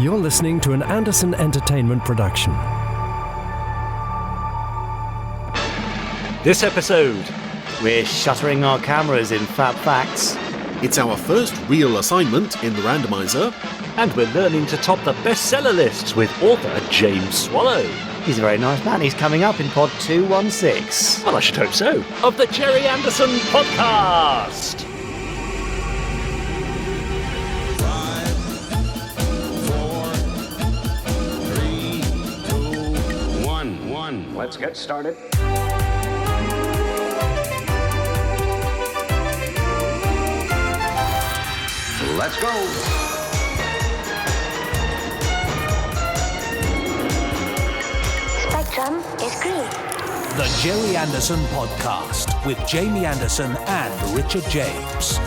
You're listening to an Anderson Entertainment production. This episode, we're shuttering our cameras in FAB Facts. It's our first real assignment in the Randomiser. and we're learning to top the bestseller lists with author James Swallow. He's a very nice man. He's coming up in pod 216. Well, I should hope so. Of the Gerry Anderson podcast. 5, 4, 3, 2, 1. Let's get started. Let's go. Spectrum is green. The Gerry Anderson Podcast with Jamie Anderson and Richard James.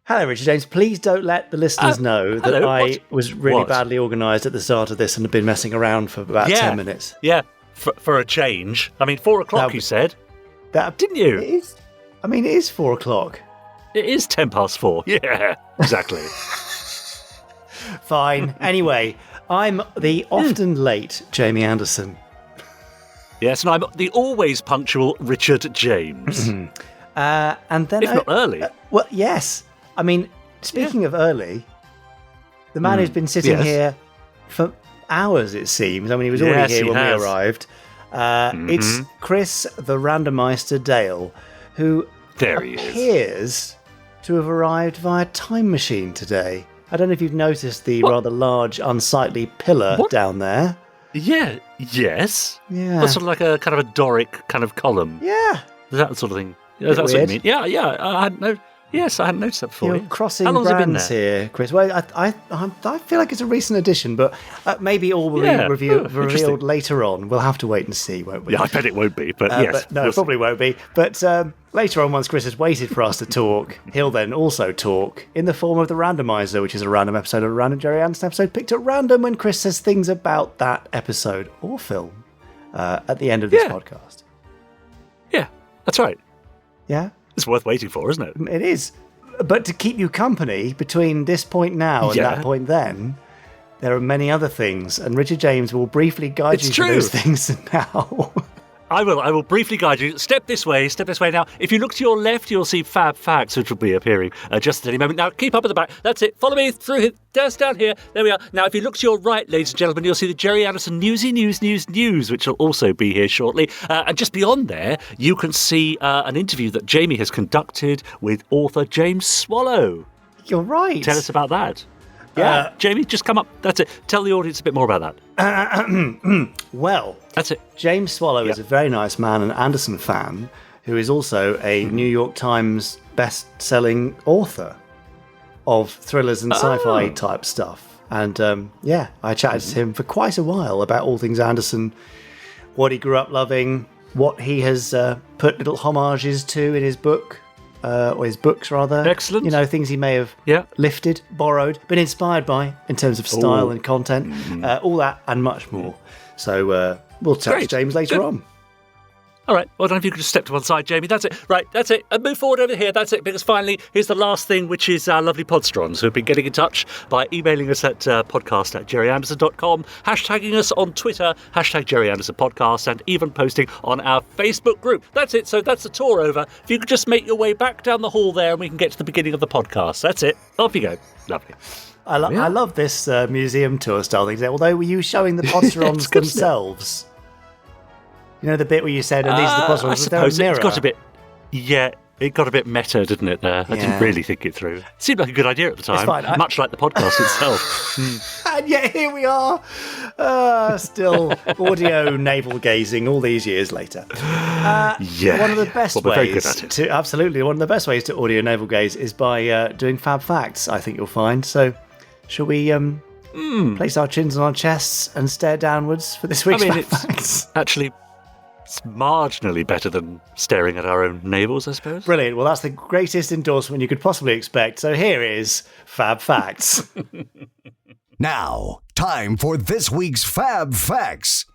Hello, Richard James. Please don't let the listeners know that hello. I was really badly organised at the start of this and have been messing around for about 10 minutes. Yeah, for a change. I mean, 4 o'clock you said. Didn't you? It is 4 o'clock. It is 10 past 4. Yeah, exactly. Fine. Anyway, I'm the often late Jamie Anderson. Yes, and I'm the always punctual Richard James. And then If not early. Well, yes. I mean, speaking of early, the man who's been sitting here for hours, it seems. I mean, he was already here when we arrived. It's Chris the Randomiser Dale, who appears to have arrived via time machine today. I don't know if you've noticed the rather large, unsightly pillar down there. Yeah, yes. Yeah. That's sort of like a kind of a Doric kind of column. Yeah. That sort of thing. That's what you mean. Yeah. I hadn't noticed that before. You're crossing How long has it been brands there? here, Chris. Well, I feel like it's a recent addition, but maybe all will be revealed later on. We'll have to wait and see, won't we? Yeah, I bet it won't be, but yes. But no, it probably won't be. But later on, once Chris has waited for us to talk, he'll then also talk in the form of the Randomiser, which is a random episode of a random Gerry Anderson episode picked at random when Chris says things about that episode or film at the end of this podcast. Yeah, that's right. Yeah? It's worth waiting for, isn't it? It is. But to keep you company between this point now and that point then, there are many other things, and Richard James will briefly guide you through those things now. I will briefly guide you. Step this way now. If you look to your left, you'll see FAB Facts, which will be appearing just at any moment. Now, keep up at the back. That's it. Follow me through here. Just down here. There we are. Now, if you look to your right, ladies and gentlemen, you'll see the Gerry Anderson Newsy News, which will also be here shortly. And just beyond there, you can see an interview that Jamie has conducted with author James Swallow. You're right. Tell us about that. Yeah, Jamie, just come up. That's it. Tell the audience a bit more about that. Well, that's it. James Swallow is a very nice man, an Anderson fan, who is also a New York Times best-selling author of thrillers and sci-fi type stuff. And I chatted to him for quite a while about all things Anderson, what he grew up loving, what he has put little homages to in his book. Or his books, rather. Excellent. You know, things he may have lifted, borrowed, been inspired by in terms of style and content. All that and much more. So we'll chat to James later on. All right. Well, I don't know if you could just step to one side, Jamie. That's it. Right. That's it. And move forward over here. That's it. Because finally, here's the last thing, which is our lovely podstrons who have been getting in touch by emailing us at podcast@gerryanderson.com, hashtagging us on Twitter, #GerryAndersonPodcast, and even posting on our Facebook group. That's it. So that's the tour over. If you could just make your way back down the hall there and we can get to the beginning of the podcast. That's it. Off you go. Lovely. I love this museum tour style thing. Although, were you showing the podstrons themselves? You know the bit where you said, and these are the podstrons. I suppose it got a bit. Yeah, it got a bit meta, didn't it? There, I didn't really think it through. It seemed like a good idea at the time, much like the podcast itself. And yet here we are, still audio navel gazing all these years later. One of the best ways to audio navel gaze is by doing FAB Facts. I think you'll find. So, shall we place our chins on our chests and stare downwards for this week's FAB Facts? Actually, it's marginally better than staring at our own navels, I suppose. Brilliant. Well, that's the greatest endorsement you could possibly expect. So here is FAB Facts. Now, time for this week's FAB Facts.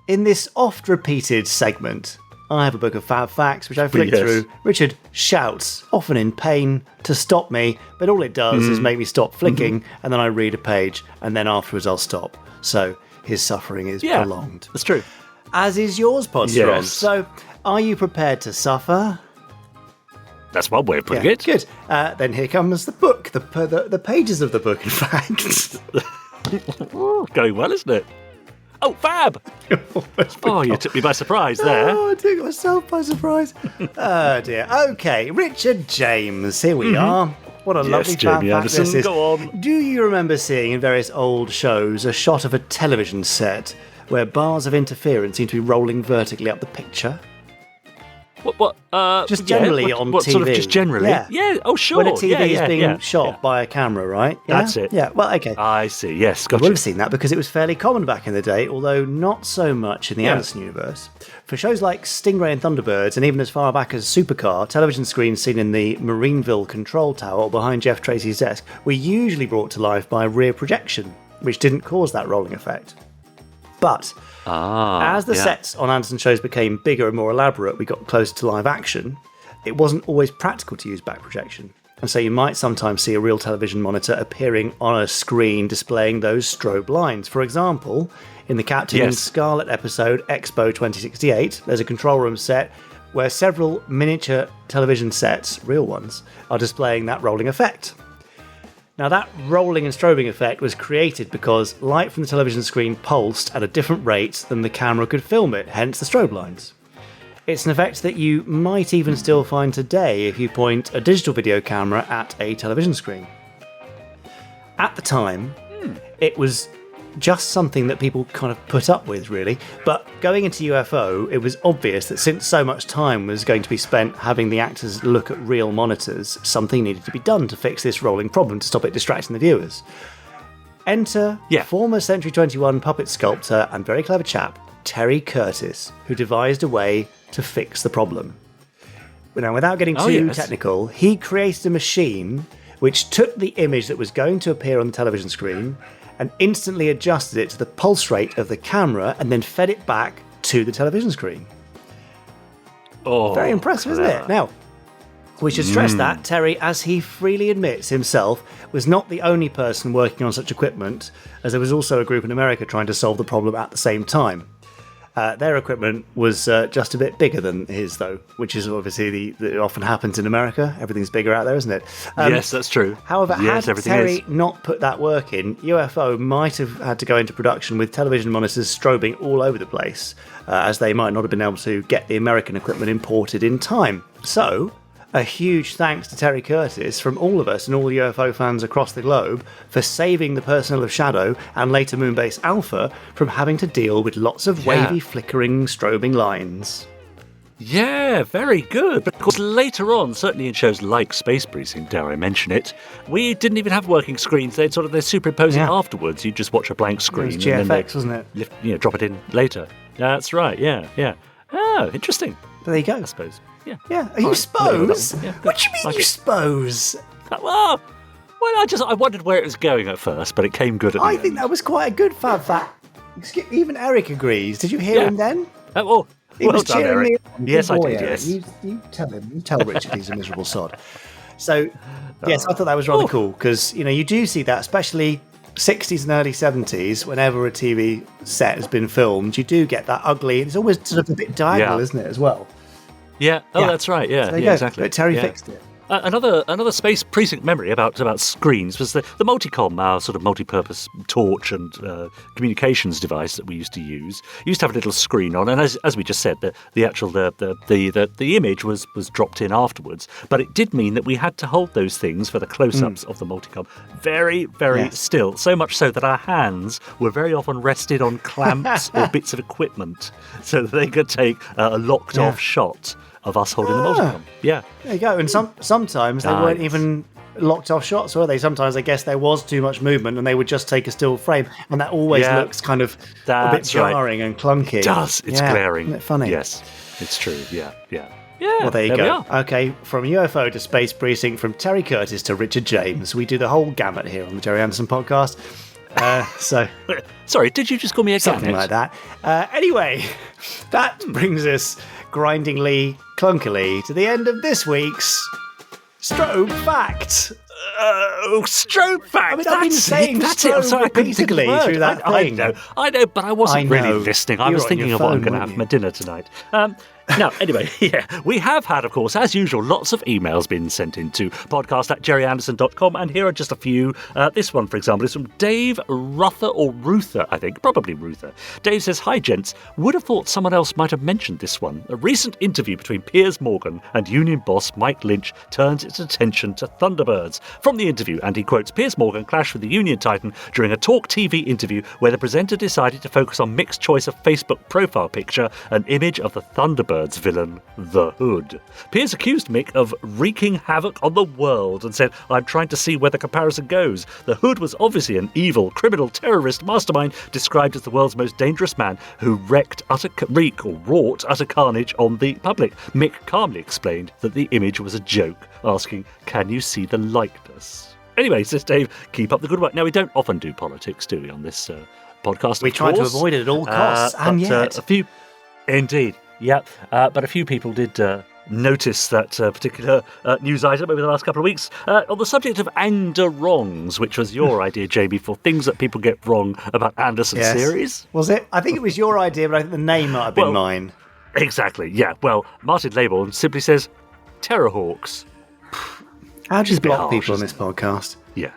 In this oft-repeated segment I have a book of Fab Facts, which I flick through. Richard shouts, often in pain, to stop me, but all it does is make me stop flicking, and then I read a page, and then afterwards I'll stop. So his suffering is prolonged. That's true. As is yours, Podstron. Yes. So, are you prepared to suffer? That's one way of putting it. Good. Then here comes the book, the pages of the book, in fact. Going well, isn't it? Oh, Fab! Oh, you took me by surprise there. Oh, I took myself by surprise. Oh, dear. Okay, Richard James, here we are. What a lovely Fab Gerry Fact Anderson, this is. go on. Do you remember seeing in various old shows a shot of a television set where bars of interference seem to be rolling vertically up the picture? What? Just generally on TV. Sort of just generally? Yeah. Oh, sure. When a TV is being shot by a camera, right? Yeah? That's it. Yeah, well, okay. I see. Yes, gotcha. You would have seen that because it was fairly common back in the day, although not so much in the Anderson universe. For shows like Stingray and Thunderbirds, and even as far back as Supercar, television screens seen in the Marineville control tower or behind Jeff Tracy's desk were usually brought to life by rear projection, which didn't cause that rolling effect. But as the sets on Anderson shows became bigger and more elaborate, we got closer to live action, it wasn't always practical to use back projection. And so you might sometimes see a real television monitor appearing on a screen displaying those strobe lines. For example, in the Captain Scarlet episode Expo 2068, there's a control room set where several miniature television sets, real ones, are displaying that rolling effect. Now, that rolling and strobing effect was created because light from the television screen pulsed at a different rate than the camera could film it, hence the strobe lines. It's an effect that you might even still find today if you point a digital video camera at a television screen. At the time, it was just something that people kind of put up with, really. But going into UFO, it was obvious that since so much time was going to be spent having the actors look at real monitors, something needed to be done to fix this rolling problem to stop it distracting the viewers. Enter former Century 21 puppet sculptor and very clever chap, Terry Curtis, who devised a way to fix the problem. Now, without getting too technical, he created a machine which took the image that was going to appear on the television screen and instantly adjusted it to the pulse rate of the camera and then fed it back to the television screen. Oh, very impressive, isn't it? Now, we should stress that Terry, as he freely admits himself, was not the only person working on such equipment, as there was also a group in America trying to solve the problem at the same time. Their equipment was just a bit bigger than his, though, which is obviously that often happens in America. Everything's bigger out there, isn't it? Yes, that's true. However, had Terry not put that work in, UFO might have had to go into production with television monitors strobing all over the place, as they might not have been able to get the American equipment imported in time. So, a huge thanks to Terry Curtis from all of us and all the UFO fans across the globe for saving the personnel of Shadow and later Moonbase Alpha from having to deal with lots of wavy, flickering, strobing lines. Yeah, very good. But of course, later on, certainly in shows like Space Precinct, dare I mention it, we didn't even have working screens. They're superimposing afterwards. You just watch a blank screen. It was GFX, and then wasn't it? Drop it in later. That's right. Yeah. Oh, interesting. There you go. I suppose. Yeah. Are you suppose? What do you mean you suppose? Well, I wondered where it was going at first, but it came good at the end. I think that was quite a good Fab Fact. Even Eric agrees. Did you hear him then? He was cheering Eric. me on. Yes, I did, yes. You tell him. You tell Richard he's a miserable sod. So, yes, I thought that was rather cool, because, you do see that, especially 60s and early 70s, whenever a TV set has been filmed, you do get that ugly, it's always sort of a bit diagonal, isn't it, as well? Yeah. That's right. Yeah. So Exactly. But Terry fixed it. Another Space Precinct memory about screens was the multicom, our sort of multi-purpose torch and communications device that we used to use. You used to have a little screen on, and as we just said, the actual the image was dropped in afterwards. But it did mean that we had to hold those things for the close-ups of the multicom very, very still. So much so that our hands were very often rested on clamps or bits of equipment, so that they could take a locked-off shot of us holding the multicom. Yeah. There you go. And sometimes they weren't even locked off shots, were they? Sometimes I guess there was too much movement and they would just take a still frame, and that always looks kind of a bit jarring and clunky. It does. It's glaring. Isn't it funny? Yes, it's true. Yeah. Well, there you go. Okay, from UFO to Space Precinct, from Terry Curtis to Richard James, we do the whole gamut here on the Gerry Anderson podcast. Sorry, did you just call me a something gannet? like that. Anyway, that brings us grindingly, clunkily to the end of this week's Strobe Fact. Strobe Fact! I mean, I've been saying that's it. I'm sorry, I couldn't think of the repeatedly word. through that thing. I know, but I wasn't really know. listening. I You was were on thinking your of what I'm phone, going to weren't have for my dinner tonight. Now, anyway, we have had, of course, as usual, lots of emails been sent into podcast@gerryanderson.com, and here are just a few. This one, for example, is from Dave Ruther, or Ruther, I think, probably Ruther. Dave says, "Hi, gents. Would have thought someone else might have mentioned this one. A recent interview between Piers Morgan and union boss Mike Lynch turns its attention to Thunderbirds. From the interview," and he quotes, "Piers Morgan clashed with the union titan during a Talk TV interview where the presenter decided to focus on Mick's choice of Facebook profile picture, an image of the Thunderbirds villain, the Hood. Piers accused Mick of wreaking havoc on the world and said, 'I'm trying to see where the comparison goes. The Hood was obviously an evil, criminal, terrorist mastermind described as the world's most dangerous man who wrought utter carnage on the public.' Mick calmly explained that the image was a joke, asking, 'Can you see the likeness?'" Anyway, says Dave, keep up the good work. Now, we don't often do politics, do we, on this podcast? We try to avoid it at all costs, and yet. A few... Indeed. Yeah, but a few people did notice that particular news item over the last couple of weeks on the subject of Anderongs, which was your idea, Jamie, for things that people get wrong about Anderson's series. Was it? I think it was your idea, but I think the name might have been mine. Exactly, yeah. Well, Martin Laybourne simply says, Terrorhawks. How do you block harsh, people on this podcast? Yeah.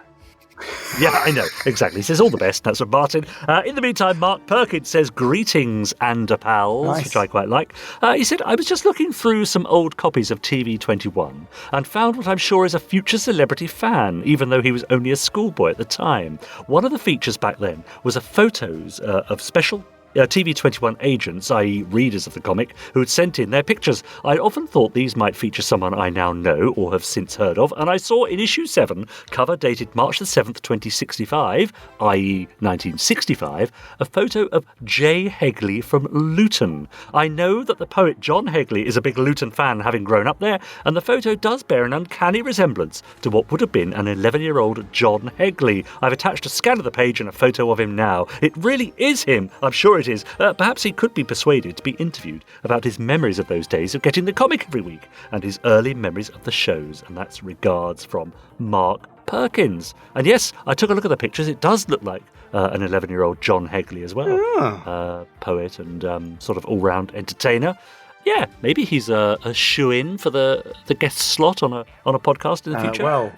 Yeah, I know, exactly. He says all the best. That's from Martin. In the meantime, Mark Perkins says, "Greetings, Anderpals," nice. which I quite like. He said, "I was just looking through some old copies of TV21 and found what I'm sure is a future celebrity fan, even though he was only a schoolboy at the time. One of the features back then was a photos of special TV21 agents, i.e. readers of the comic, who had sent in their pictures. I often thought these might feature someone I now know or have since heard of, and I saw in issue 7, cover dated March the 7th, 2065, i.e. 1965, a photo of J. Hegley from Luton. I know that the poet John Hegley is a big Luton fan, having grown up there, and the photo does bear an uncanny resemblance to what would have been an 11-year-old John Hegley. I've attached a scan of the page and a photo of him now. It really is him. I'm sure it is. Perhaps he could be persuaded to be interviewed about his memories of those days of getting the comic every week and his early memories of the shows. And that's regards from Mark Perkins. And yes, I took a look at the pictures. It does look like an 11-year-old John Hegley as well. Poet and sort of all-round entertainer. Yeah, maybe he's a shoe-in for the guest slot on a podcast in the future. Well,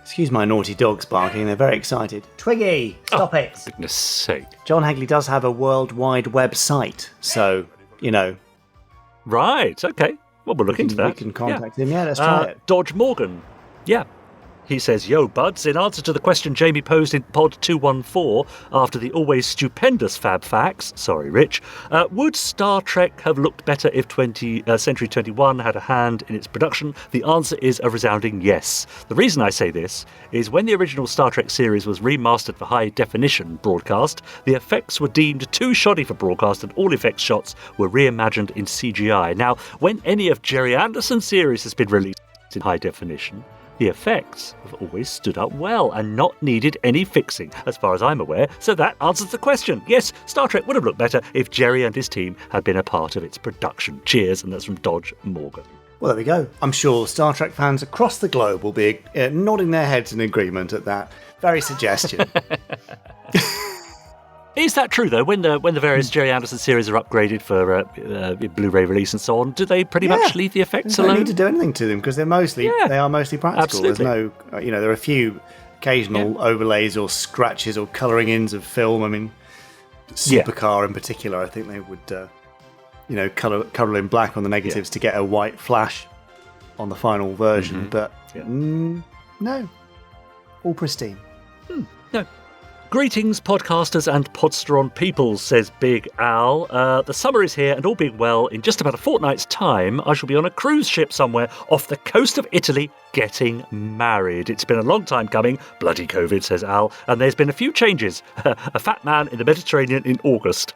excuse my naughty dogs barking, they're very excited. Twiggy, stop it. For goodness sake. John Hegley does have a World Wide Web site, so, you know. Right, okay. Well, we'll look into that. We can contact him, let's try it. Dodge Morgan. Yeah. He says, "Yo, buds, in answer to the question Jamie posed in Pod 214 after the always stupendous FAB Facts, sorry, Rich, would Star Trek have looked better if Century 21 had a hand in its production? The answer is a resounding yes. The reason I say this is when the original Star Trek series was remastered for high-definition broadcast, the effects were deemed too shoddy for broadcast and all effects shots were reimagined in CGI. Now, when any of Gerry Anderson's series has been released in high definition, the effects have always stood up well and not needed any fixing, as far as I'm aware, so that answers the question. Yes, Star Trek would have looked better if Gerry and his team had been a part of its production. Cheers," and that's from Dodge Morgan. Well, there we go. I'm sure Star Trek fans across the globe will be nodding their heads in agreement at that very suggestion. Is that true, though? When the various Gerry Anderson series are upgraded for Blu-ray release and so on, do they pretty much leave the effects alone? They don't need to do anything to them because they are mostly practical. Absolutely. There's no, there are a few occasional overlays or scratches or colouring ins of film. I mean, Supercar in particular, I think they would, colour in black on the negatives to get a white flash on the final version. But no, all pristine. No. Greetings, podcasters and Podsteron people, says Big Al. The summer is here, and all being well, in just about a fortnight's time, I shall be on a cruise ship somewhere off the coast of Italy getting married. It's been a long time coming, bloody COVID, says Al, and there's been a few changes. A fat man in the Mediterranean in August.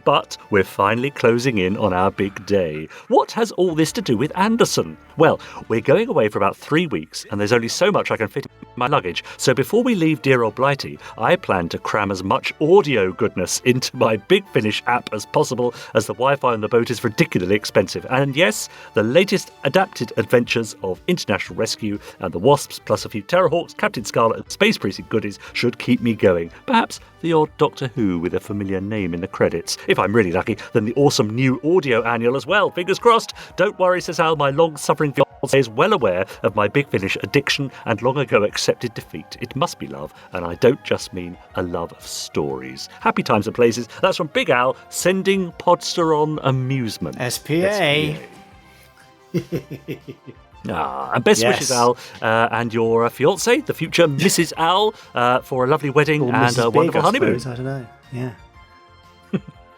But we're finally closing in on our big day. What has all this to do with Anderson? Well, we're going away for about 3 weeks, and there's only so much I can fit in my luggage, so before we leave dear old Blighty, I plan plan to cram as much audio goodness into my Big Finish app as possible, as the Wi-Fi on the boat is ridiculously expensive. And yes, the latest adapted adventures of International Rescue and the Wasps, plus a few Terrorhawks, Captain Scarlet and Space Precinct goodies should keep me going. Perhaps the odd Doctor Who with a familiar name in the credits. If I'm really lucky, then the awesome new audio annual as well. Fingers crossed. Don't worry, says Al, my long-suffering fiancé is well aware of my Big Finish addiction and long ago accepted defeat. It must be love, and I don't just mean a love of stories. Happy times and places. That's from Big Al, sending Podsteron amusement. SPA. And best wishes, Al, and your fiancée, the future Mrs. Al, for a lovely wedding or and Mrs. a wonderful Big, honeymoon. I don't know. Yeah.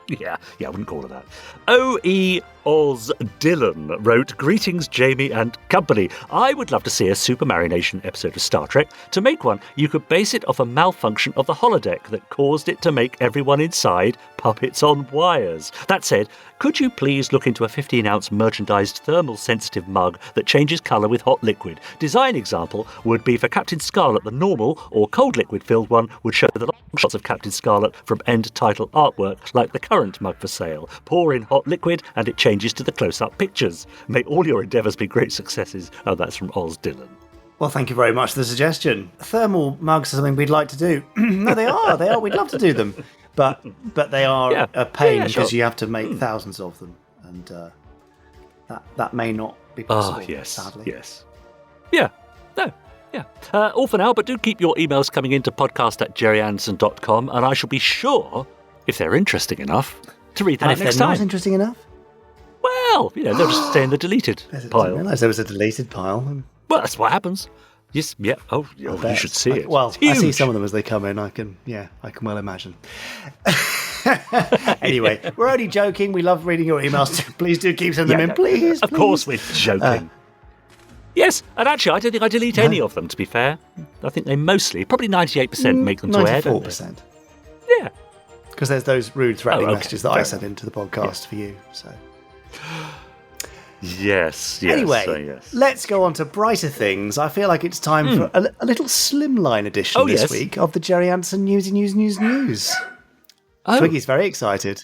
Yeah, I wouldn't call her that. O.E. Oz Dillon wrote, "Greetings, Jamie and company. I would love to see a Super Marination episode of Star Trek. To make one, you could base it off a malfunction of the holodeck that caused it to make everyone inside puppets on wires. That said, could you please look into a 15-ounce merchandised thermal-sensitive mug that changes colour with hot liquid? Design example would be for Captain Scarlet, the normal or cold liquid-filled one would show the long shots of Captain Scarlet from end title artwork, like the current mug for sale. Pour in hot liquid and it changes to the close-up pictures. May all your endeavours be great successes." Oh, that's from Oz Dillon. Well, thank you very much for the suggestion. Thermal mugs are something we'd like to do. No, they are. We'd love to do them. But they are a pain because you have to make thousands of them. And that may not be possible, sadly. Yes. Yeah. No. Yeah. All for now, but do keep your emails coming into podcast@gerryanderson.com, and I shall be sure, if they're interesting enough, to read them next time. And if they're not interesting enough? Well, they'll just stay in the deleted pile. I didn't realise there was a deleted pile. Well, that's what happens. Yes, yeah. Oh, you should see it. Well, I see some of them as they come in. I can well imagine. Anyway, we're only joking. We love reading your emails. Please do keep sending them in, please. Of course, we're joking. Yes, and actually, I don't think I delete any of them, to be fair. I think they mostly, probably 98%, make them to air. 94%. Yeah. Because there's those rude, threatening messages that I sent into the podcast for you. So. Yes. Anyway, let's go on to brighter things. I feel like it's time for a little Slimline edition this week of the Gerry Anderson News. Oh. Twiggy's very excited.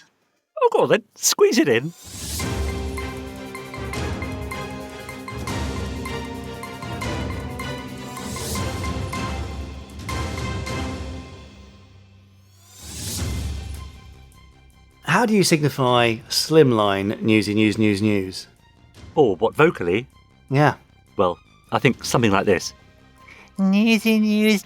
Oh, go on then. Squeeze it in. How do you signify Slimline news? Or what, vocally? Yeah. Well, I think something like this. News.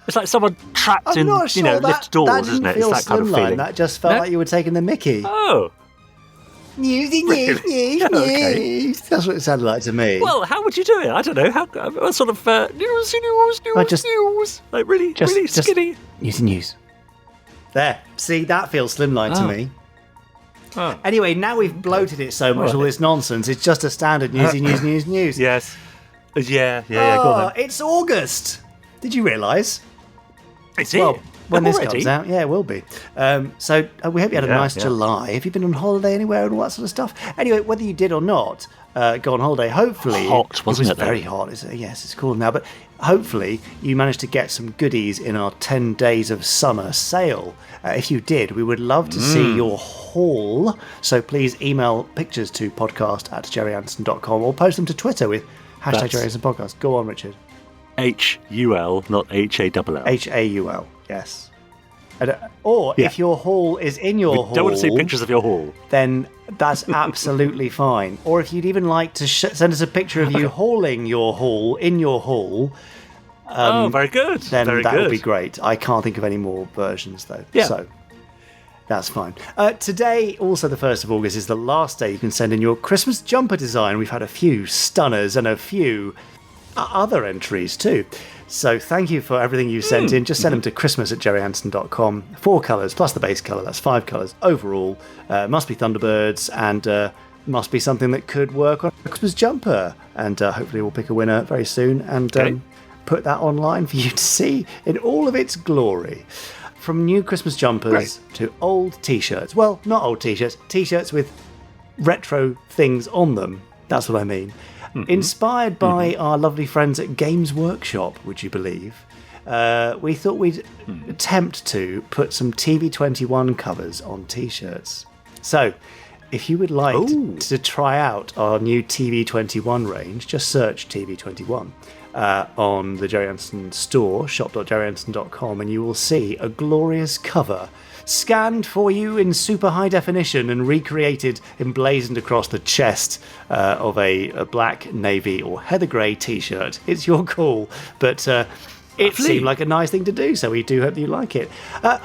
It's like someone trapped in, lift doors, isn't it? It's that kind of feeling. That just felt like you were taking the mickey. Oh. News. Okay. That's what it sounded like to me. Well, how would you do it? I don't know. How sort of news. Like really skinny. News. There. See, that feels Slimline to me. Oh. Anyway, now we've bloated it so much, all this nonsense. It's just a standard news. Yes. Yeah, go on then. It's August. Did you realise? Is it? Well, when this already? comes out, yeah, it will be. So we hope you had a nice July. Have you been on holiday anywhere and all that sort of stuff? Anyway, whether you did or not, go on holiday. Hopefully, hot, wasn't it? Very hot. Yes, it's cool now. But hopefully, you managed to get some goodies in our 10 Days of Summer sale. If you did, we would love to see your haul. So please email pictures to podcast@gerryanderson.com or post them to Twitter with #Gerry Anderson Podcast. Go on, Richard. HUL, not HALL. HAUL, yes. Or if your haul is in your haul... don't want to see pictures of your haul. Then that's absolutely fine. Or if you'd even like to send us a picture of you hauling your haul in your haul... very good. Then that would be great. I can't think of any more versions, though. Yeah. So that's fine. Today, also the 1st of August, is the last day you can send in your Christmas jumper design. We've had a few stunners and a few other entries too. So thank you for everything you sent in. Just send them to christmas@gerryanderson.com. 4 colours plus the base colour. That's 5 colours overall. Must be Thunderbirds and must be something that could work on a Christmas jumper. And hopefully we'll pick a winner very soon and put that online for you to see in all of its glory. From new Christmas jumpers to old T-shirts. Well, not old T-shirts. T-shirts with retro things on them. That's what I mean. Inspired by our lovely friends at Games Workshop, would you believe? we thought we'd attempt to put some TV21 covers on T-shirts. So, if you would like to try out our new TV21 range, just search TV21 on the Gerry Anderson store, shop.gerryanderson.com, and you will see a glorious cover scanned for you in super high definition and recreated, emblazoned across the chest of a black, navy, or heather grey T-shirt. It's your call, but it seemed like a nice thing to do, so we do hope that you like it. A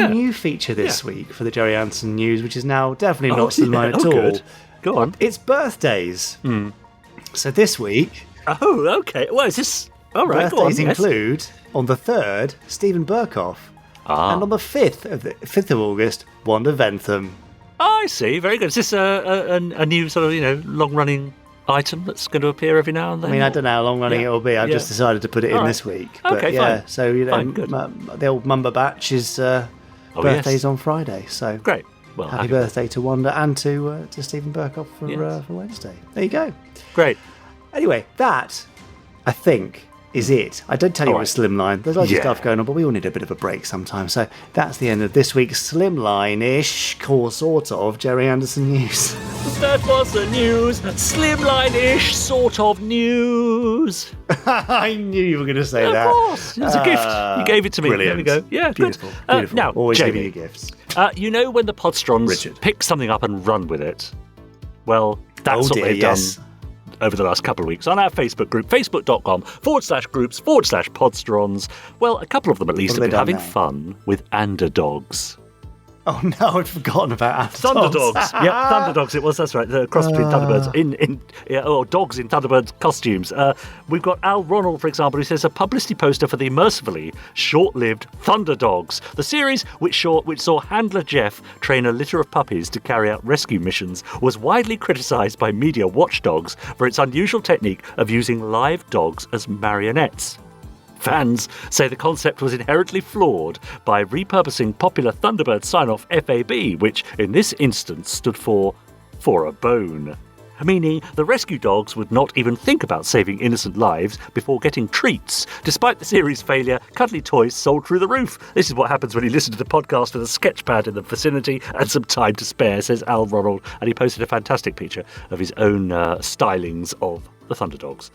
new feature this week for the Gerry Anderson News, which is now definitely not Slimline at all. Good. Go on. It's birthdays. So this week... Oh, okay. Well, is this... All right, birthdays include, on the 3rd, Stephen Burkoff. And on the 5th of August, Wanda Ventham. I see. Very good. Is this a new sort of, long-running item that's going to appear every now and then? I mean, I don't know how long-running it will be. I've just decided to put it in this week. But fine. So, fine, good. The old Mumba Batch's birthday's on Friday. So great. Well, happy birthday to Wanda and to Stephen Burkoff for Wednesday. There you go. Great. Anyway, that, I think, is it. I did tell you it was Slimline. There's lots of stuff going on, but we all need a bit of a break sometimes. So that's the end of this week's Slimline-ish, sort of, Gerry Anderson News. That was the news. Slimline-ish sort of news. I knew you were going to say that. Of course. It's a gift. You gave it to me. Brilliant. There we go. Yeah, beautiful. Good. Beautiful. Now, always Jamie, giving you gifts. You know when the Podstrons pick something up and run with it? Well, that's what they've done over the last couple of weeks on our Facebook group, facebook.com/groups/podstrons. Well, a couple of them at least have been having fun with underdogs. Oh no, I'd forgotten about Thunderdogs. Thunderdogs it was, that's right. The cross between Thunderbirds dogs in Thunderbirds costumes. We've got Al Ronald, for example, who says a publicity poster for the mercifully short-lived Thunderdogs. The series, which saw handler Jeff train a litter of puppies to carry out rescue missions, was widely criticised by media watchdogs for its unusual technique of using live dogs as marionettes. Fans say the concept was inherently flawed by repurposing popular Thunderbird sign-off FAB, which in this instance stood for a bone. Meaning the rescue dogs would not even think about saving innocent lives before getting treats. Despite the series' failure, cuddly toys sold through the roof. This is what happens when you listen to the podcast with a sketch pad in the vicinity and some time to spare, says Al Ronald, and he posted a fantastic picture of his own stylings of the Thunderdogs.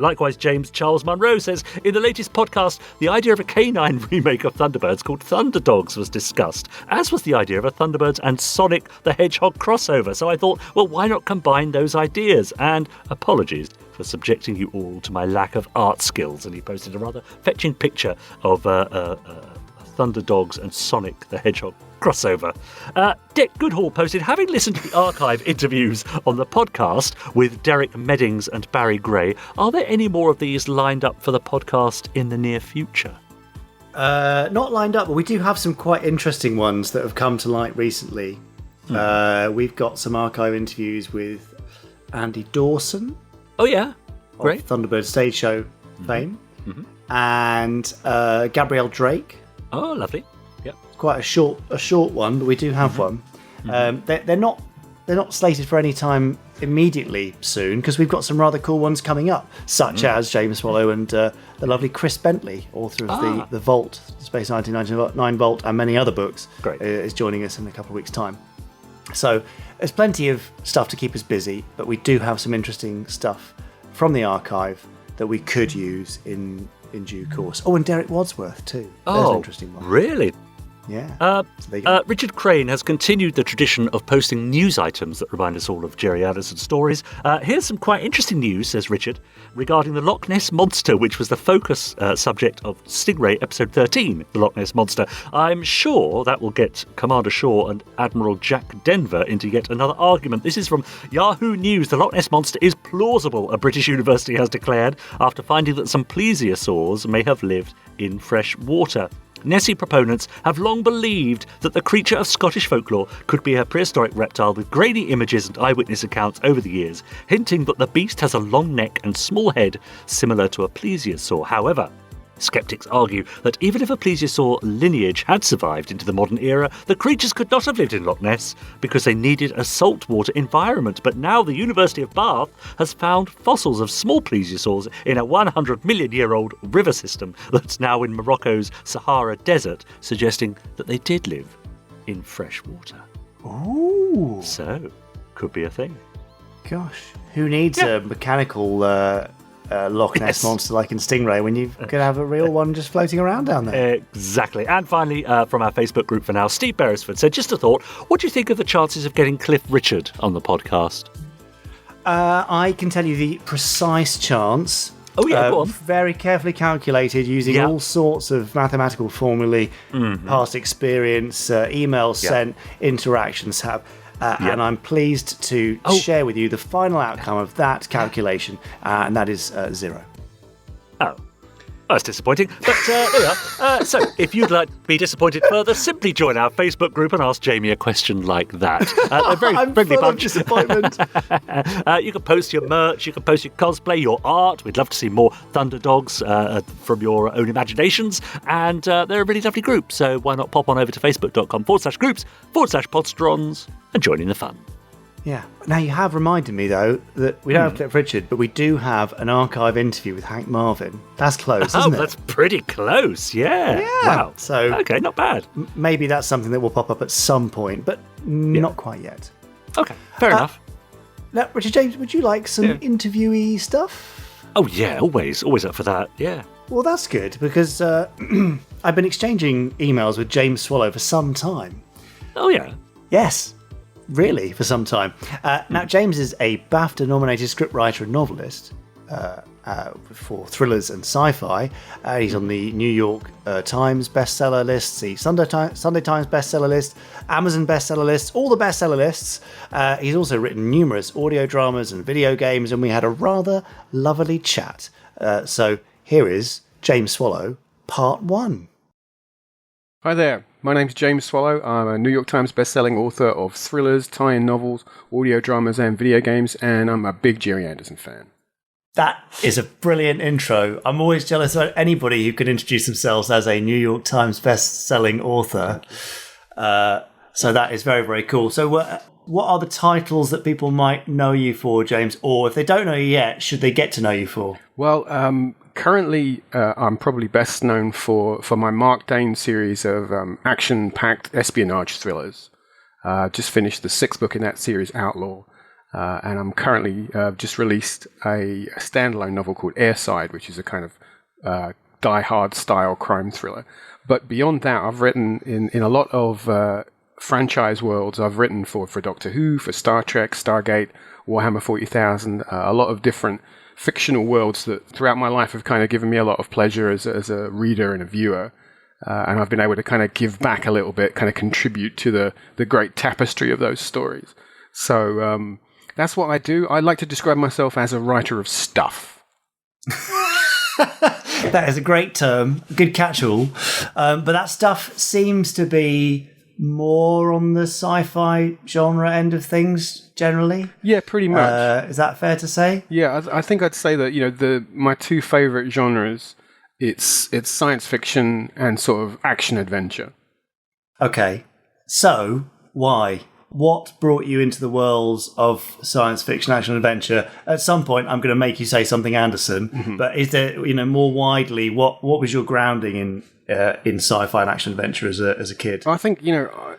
Likewise, James Charles Munro says, in the latest podcast, the idea of a canine remake of Thunderbirds called Thunderdogs was discussed, as was the idea of a Thunderbirds and Sonic the Hedgehog crossover. So I thought, well, why not combine those ideas? And apologies for subjecting you all to my lack of art skills. And he posted a rather fetching picture of Thunderdogs and Sonic the Hedgehog crossover. Dick Goodhall posted, having listened to the archive interviews on the podcast with Derek Meddings and Barry Gray, are there any more of these lined up for the podcast in the near future? Not lined up, but we do have some quite interesting ones that have come to light recently. We've got some archive interviews with Andy Dawson. Oh yeah, great. Thunderbird stage show fame. And Gabrielle Drake. Oh, lovely. Yeah, quite a short one, but we do have one. They're not slated for any time immediately soon because we've got some rather cool ones coming up, such as James Swallow and the lovely Chris Bentley, author of the Vault, Space 1999 Vault, and many other books. Great. Is joining us in a couple of weeks' time. So there's plenty of stuff to keep us busy, but we do have some interesting stuff from the archive that we could use in due course. Oh, and Derek Wadsworth too. There's an interesting one. Really? Yeah. Richard Crane has continued the tradition of posting news items that remind us all of Gerry Anderson's stories. Here's some quite interesting news, says Richard, regarding the Loch Ness Monster, which was the focus subject of Stingray episode 13, the Loch Ness Monster. I'm sure that will get Commander Shaw and Admiral Jack Denver into yet another argument. This is from Yahoo News. The Loch Ness Monster is plausible, a British university has declared, after finding that some plesiosaurs may have lived in fresh water. Nessie proponents have long believed that the creature of Scottish folklore could be a prehistoric reptile with grainy images and eyewitness accounts over the years, hinting that the beast has a long neck and small head similar to a plesiosaur. However, Skeptics argue that even if a plesiosaur lineage had survived into the modern era, the creatures could not have lived in Loch Ness because they needed a saltwater environment. But now the University of Bath has found fossils of small plesiosaurs in a 100-million-year-old river system that's now in Morocco's Sahara Desert, suggesting that they did live in fresh water. Ooh. So, could be a thing. Gosh, who needs a mechanical Loch Ness monster like in Stingray when you could have a real one just floating around down there? Exactly. And finally, from our Facebook group for now, Steve Beresford said, just a thought, what do you think of the chances of getting Cliff Richard on the podcast? I can tell you the precise chance. Oh, yeah, go on. Very carefully calculated using all sorts of mathematical formulae, past experience, emails sent, interactions have. And I'm pleased to share with you the final outcome of that calculation, and that is 0. Oh. That's disappointing, but there we are. So, if you'd like to be disappointed further, simply join our Facebook group and ask Jamie a question like that. They're very I'm friendly full bunch. of disappointment. You can post your merch, you can post your cosplay, your art. We'd love to see more Thunderdogs from your own imaginations, and they're a really lovely group, so why not pop on over to facebook.com/groups/podstrons and join in the fun. Yeah. Now, you have reminded me, though, that we don't have Cliff Richard, but we do have an archive interview with Hank Marvin. That's close, isn't it? That's pretty close, yeah. Wow. So, okay, not bad. Maybe that's something that will pop up at some point, but not quite yet. Okay, fair enough. Now, Richard James, would you like some interviewee stuff? Oh, yeah, always up for that, yeah. Well, that's good, because I've been exchanging emails with James Swallow for some time. Oh, yeah? Yes. Really, for some time. Now, James is a BAFTA-nominated scriptwriter and novelist for thrillers and sci-fi. He's on the New York Times bestseller list, the Sunday Times bestseller list, Amazon bestseller list, all the bestseller lists. He's also written numerous audio dramas and video games, and we had a rather lovely chat. So here is James Swallow, Part 1. Hi there, my name's James Swallow. I'm a New York Times bestselling author of thrillers, tie-in novels, audio dramas and video games, and I'm a big Gerry Anderson fan. That is a brilliant intro. I'm always jealous of anybody who can introduce themselves as a New York Times best-selling author. So that is very, very cool. So what are the titles that people might know you for, James? Or if they don't know you yet, should they get to know you for? Well, currently I'm probably best known for my Mark Dane series of action-packed espionage thrillers. Just finished the 6th book in that series, Outlaw. And I'm currently just released a standalone novel called Airside, which is a kind of Die Hard style crime thriller. But beyond that, I've written in a lot of franchise worlds. I've written for Doctor Who, for Star Trek, Stargate, Warhammer 40,000, a lot of different fictional worlds that throughout my life have kind of given me a lot of pleasure as a reader and a viewer. And I've been able to kind of give back a little bit, kind of contribute to the great tapestry of those stories. So that's what I do. I like to describe myself as a writer of stuff. That is a great term, good catch-all. But that stuff seems to be more on the sci-fi genre end of things, generally. Yeah, pretty much. Is that fair to say? Yeah, I think I'd say that my two favorite genres, it's science fiction and sort of action adventure. Okay, so why? What brought you into the worlds of science fiction, action, adventure? At some point, I'm going to make you say something Anderson. But is there, more widely, what was your grounding in sci-fi and action adventure as a kid? I think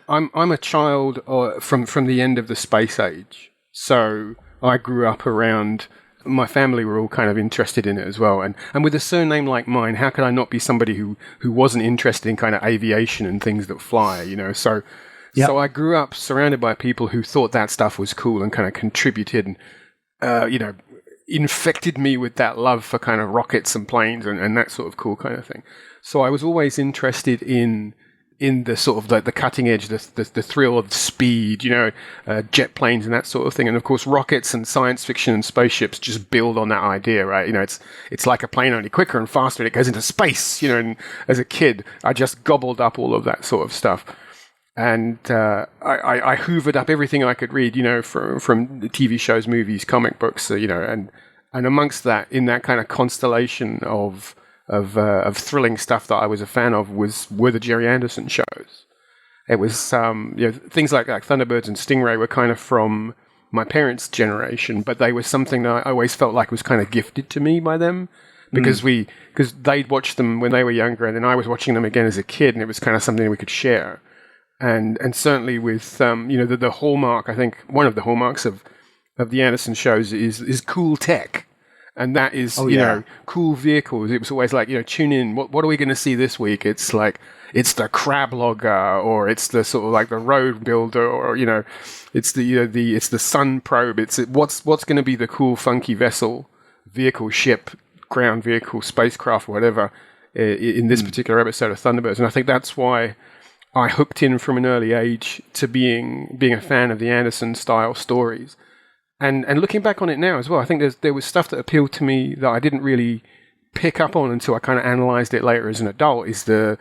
I'm a child from the end of the space age, so I grew up around. My family were all kind of interested in it as well, and with a surname like mine, how could I not be somebody who wasn't interested in kind of aviation and things that fly? So. Yep. So I grew up surrounded by people who thought that stuff was cool and kind of contributed and, infected me with that love for kind of rockets and planes and that sort of cool kind of thing. So I was always interested in the sort of the cutting edge, the thrill of speed, jet planes and that sort of thing. And of course, rockets and science fiction and spaceships just build on that idea, right? It's like a plane, only quicker and faster, and it goes into space, and as a kid, I just gobbled up all of that sort of stuff. And I hoovered up everything I could read, from the TV shows, movies, comic books, and amongst that, in that kind of constellation of thrilling stuff that I was a fan of were the Gerry Anderson shows. It was things like Thunderbirds and Stingray were kind of from my parents' generation, but they were something that I always felt like was kind of gifted to me by them because they'd watched them when they were younger, and then I was watching them again as a kid, and it was kind of something we could share. And certainly with the hallmark, I think one of the hallmarks of the Anderson shows is cool tech. And that is, cool vehicles. It was always like, tune in. What are we going to see this week? It's like, it's the crab logger, or it's the sort of like the road builder, or it's it's the sun probe. It's what's going to be the cool, funky vessel, vehicle, ship, ground vehicle, spacecraft, whatever, in this particular episode of Thunderbirds. And I think that's why I hooked in from an early age to being a fan of the Anderson style stories. And looking back on it now as well, I think there was stuff that appealed to me that I didn't really pick up on until I kind of analysed it later as an adult. Is the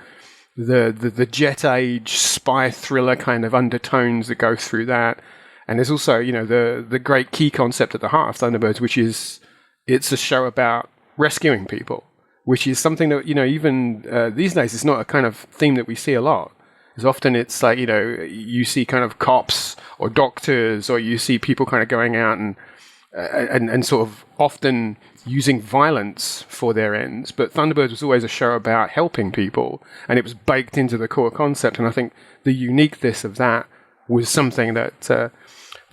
jet age spy thriller kind of undertones that go through that, and there's also the great key concept at the heart of Thunderbirds, which is it's a show about rescuing people, which is something that even these days is not a kind of theme that we see a lot. Because often it's like, you see kind of cops or doctors, or you see people kind of going out and sort of often using violence for their ends. But Thunderbirds was always a show about helping people, and it was baked into the core concept. And I think the uniqueness of that was something that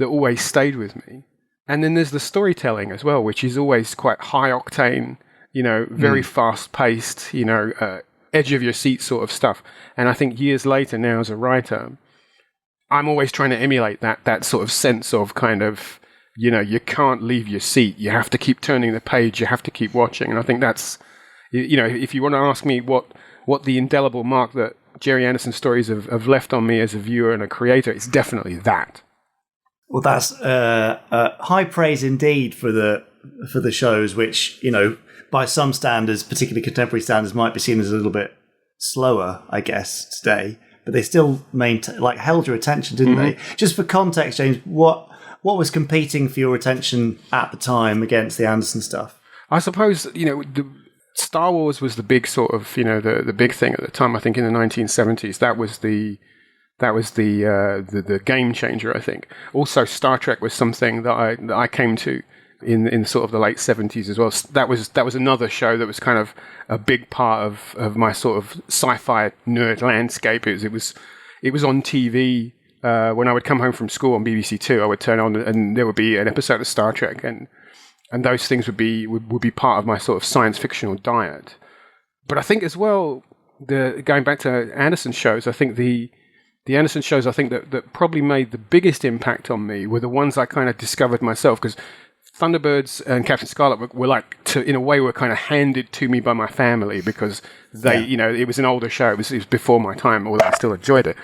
always stayed with me. And then there's the storytelling as well, which is always quite high octane, very fast paced, edge of your seat sort of stuff. And I think years later now as a writer, I'm always trying to emulate that sort of sense of kind of, you can't leave your seat. You have to keep turning the page. You have to keep watching. And I think that's, if you want to ask me what the indelible mark that Gerry Anderson stories have left on me as a viewer and a creator, it's definitely that. Well, that's high praise indeed for the shows, which, by some standards, particularly contemporary standards, might be seen as a little bit slower, I guess, today. But they still held your attention, didn't they? Just for context, James, what was competing for your attention at the time against the Anderson stuff? I suppose, the Star Wars was the big sort of, the big thing at the time. I think in the 1970s, that was the game changer, I think. Also, Star Trek was something that I came to in sort of the late 70s as well. That was another show that was kind of a big part of my sort of sci-fi nerd landscape. It was on TV when I would come home from school on BBC Two. I would turn on and there would be an episode of Star Trek, and those things would be part of my sort of science fictional diet. But I think as well, going back to Anderson shows, I think the Anderson shows that probably made the biggest impact on me were the ones I kind of discovered myself, because Thunderbirds and Captain Scarlet were in a way, were kind of handed to me by my family because they, it was an older show. It was before my time, although I still enjoyed it.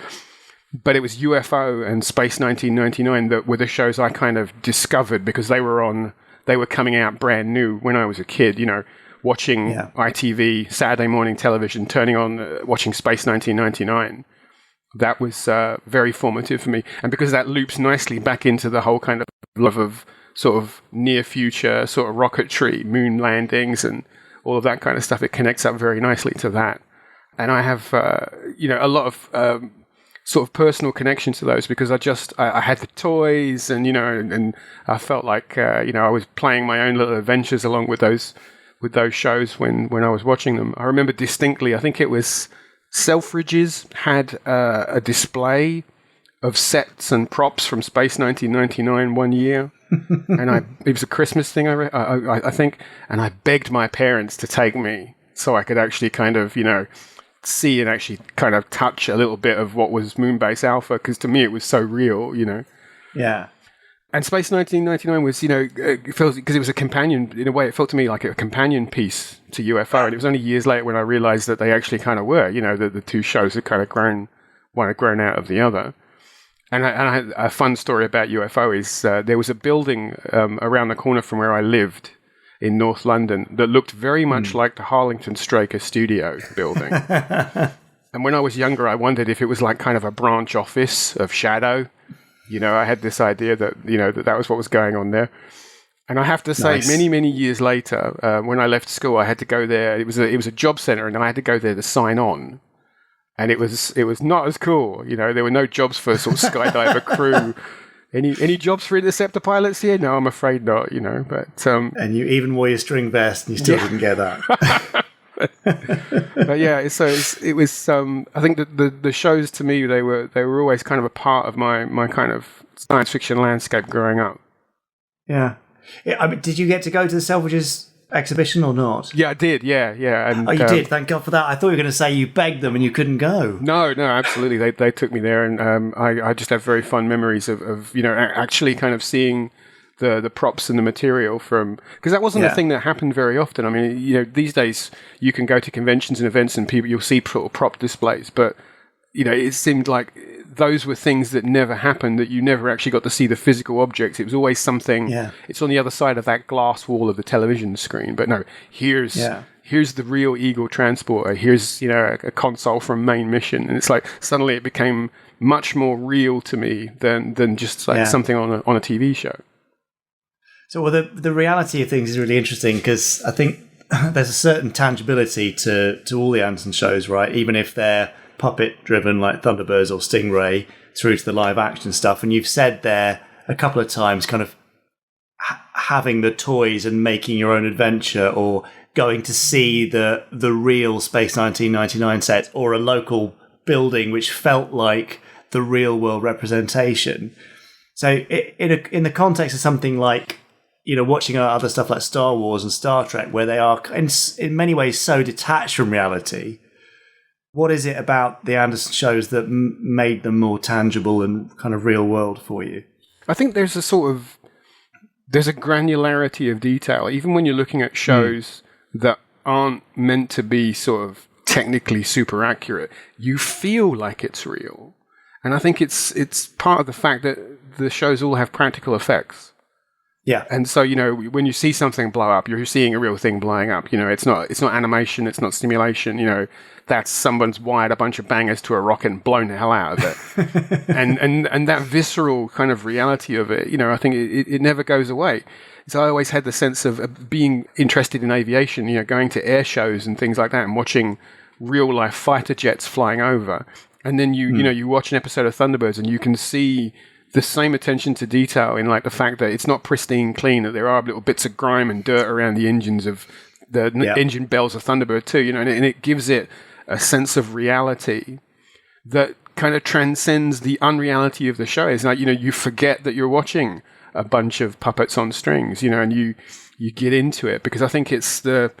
But it was UFO and Space 1999 that were the shows I kind of discovered because they were coming out brand new when I was a kid, watching ITV, Saturday morning television, turning on, watching Space 1999. That was very formative for me. And because that loops nicely back into the whole kind of love of sort of near future, sort of rocketry, moon landings, and all of that kind of stuff, it connects up very nicely to that. And I have, a lot of sort of personal connection to those because I had the toys and I felt like, I was playing my own little adventures along with those shows when I was watching them. I remember distinctly, I think it was Selfridges had a display of sets and props from Space 1999 one year. And it was a Christmas thing, I think, and I begged my parents to take me so I could actually kind of, see and actually kind of touch a little bit of what was Moonbase Alpha, because to me it was so real, Yeah. And Space 1999 was, it felt, because it was a companion, in a way, it felt to me like a companion piece to UFO, and it was only years later when I realized that they actually kind of were, the two shows had kind of grown, one had grown out of the other. And I had a fun story about UFO is there was a building around the corner from where I lived in North London that looked very much like the Harlington Straker studio building. And when I was younger, I wondered if it was like kind of a branch office of Shadow. I had this idea that, that was what was going on there. And I have to say, Nice. many years later, when I left school, I had to go there. It was a job center, and I had to go there to sign on. And it was not as cool. There were no jobs for sort of skydiver crew. Any jobs for interceptor pilots here? No, I'm afraid not. But and you even wore your string vest, and you still didn't get that. but yeah, so it was. I think that the shows to me they were always kind of a part of my kind of science fiction landscape growing up. Yeah. I mean, did you get to go to the Selfridges exhibition or not? Yeah, I did. Yeah. And, you did. Thank God for that. I thought you were going to say you begged them and you couldn't go. No, absolutely. They took me there, and I just have very fond memories of actually kind of seeing the props and the material from, because that wasn't a thing that happened very often. I mean, these days you can go to conventions and events and you'll see prop displays, but it seemed like those were things that never happened, that you never actually got to see the physical objects. It was always something, it's on the other side of that glass wall of the television screen. But no, here's the real Eagle transporter. Here's, a console from Main Mission. And it's like, suddenly it became much more real to me than just like something on a TV show. So, well, the reality of things is really interesting, because I think there's a certain tangibility to all the Anderson shows, right? Even if they're puppet driven like Thunderbirds or Stingray, through to the live action stuff. And you've said there a couple of times kind of having the toys and making your own adventure, or going to see the real Space 1999 set, or a local building which felt like the real world representation. So in the context of something like, watching other stuff like Star Wars and Star Trek, where they are in many ways so detached from reality, what is it about the Anderson shows that made them more tangible and kind of real world for you? I think there's a granularity of detail, even when you're looking at shows that aren't meant to be sort of technically super accurate. You feel like it's real. And I think it's part of the fact that the shows all have practical effects. Yeah. And so, when you see something blow up, you're seeing a real thing blowing up. It's not animation, it's not stimulation, that's someone's wired a bunch of bangers to a rocket and blown the hell out of it. and that visceral kind of reality of it, I think it never goes away. So I always had the sense of being interested in aviation, going to air shows and things like that, and watching real life fighter jets flying over. And then you watch an episode of Thunderbirds and you can see the same attention to detail in like the fact that it's not pristine clean, that there are little bits of grime and dirt around the engines of the engine bells of Thunderbird 2, and it gives it a sense of reality that kind of transcends the unreality of the show. It's like, you forget that you're watching a bunch of puppets on strings, and you get into it, because I think it's that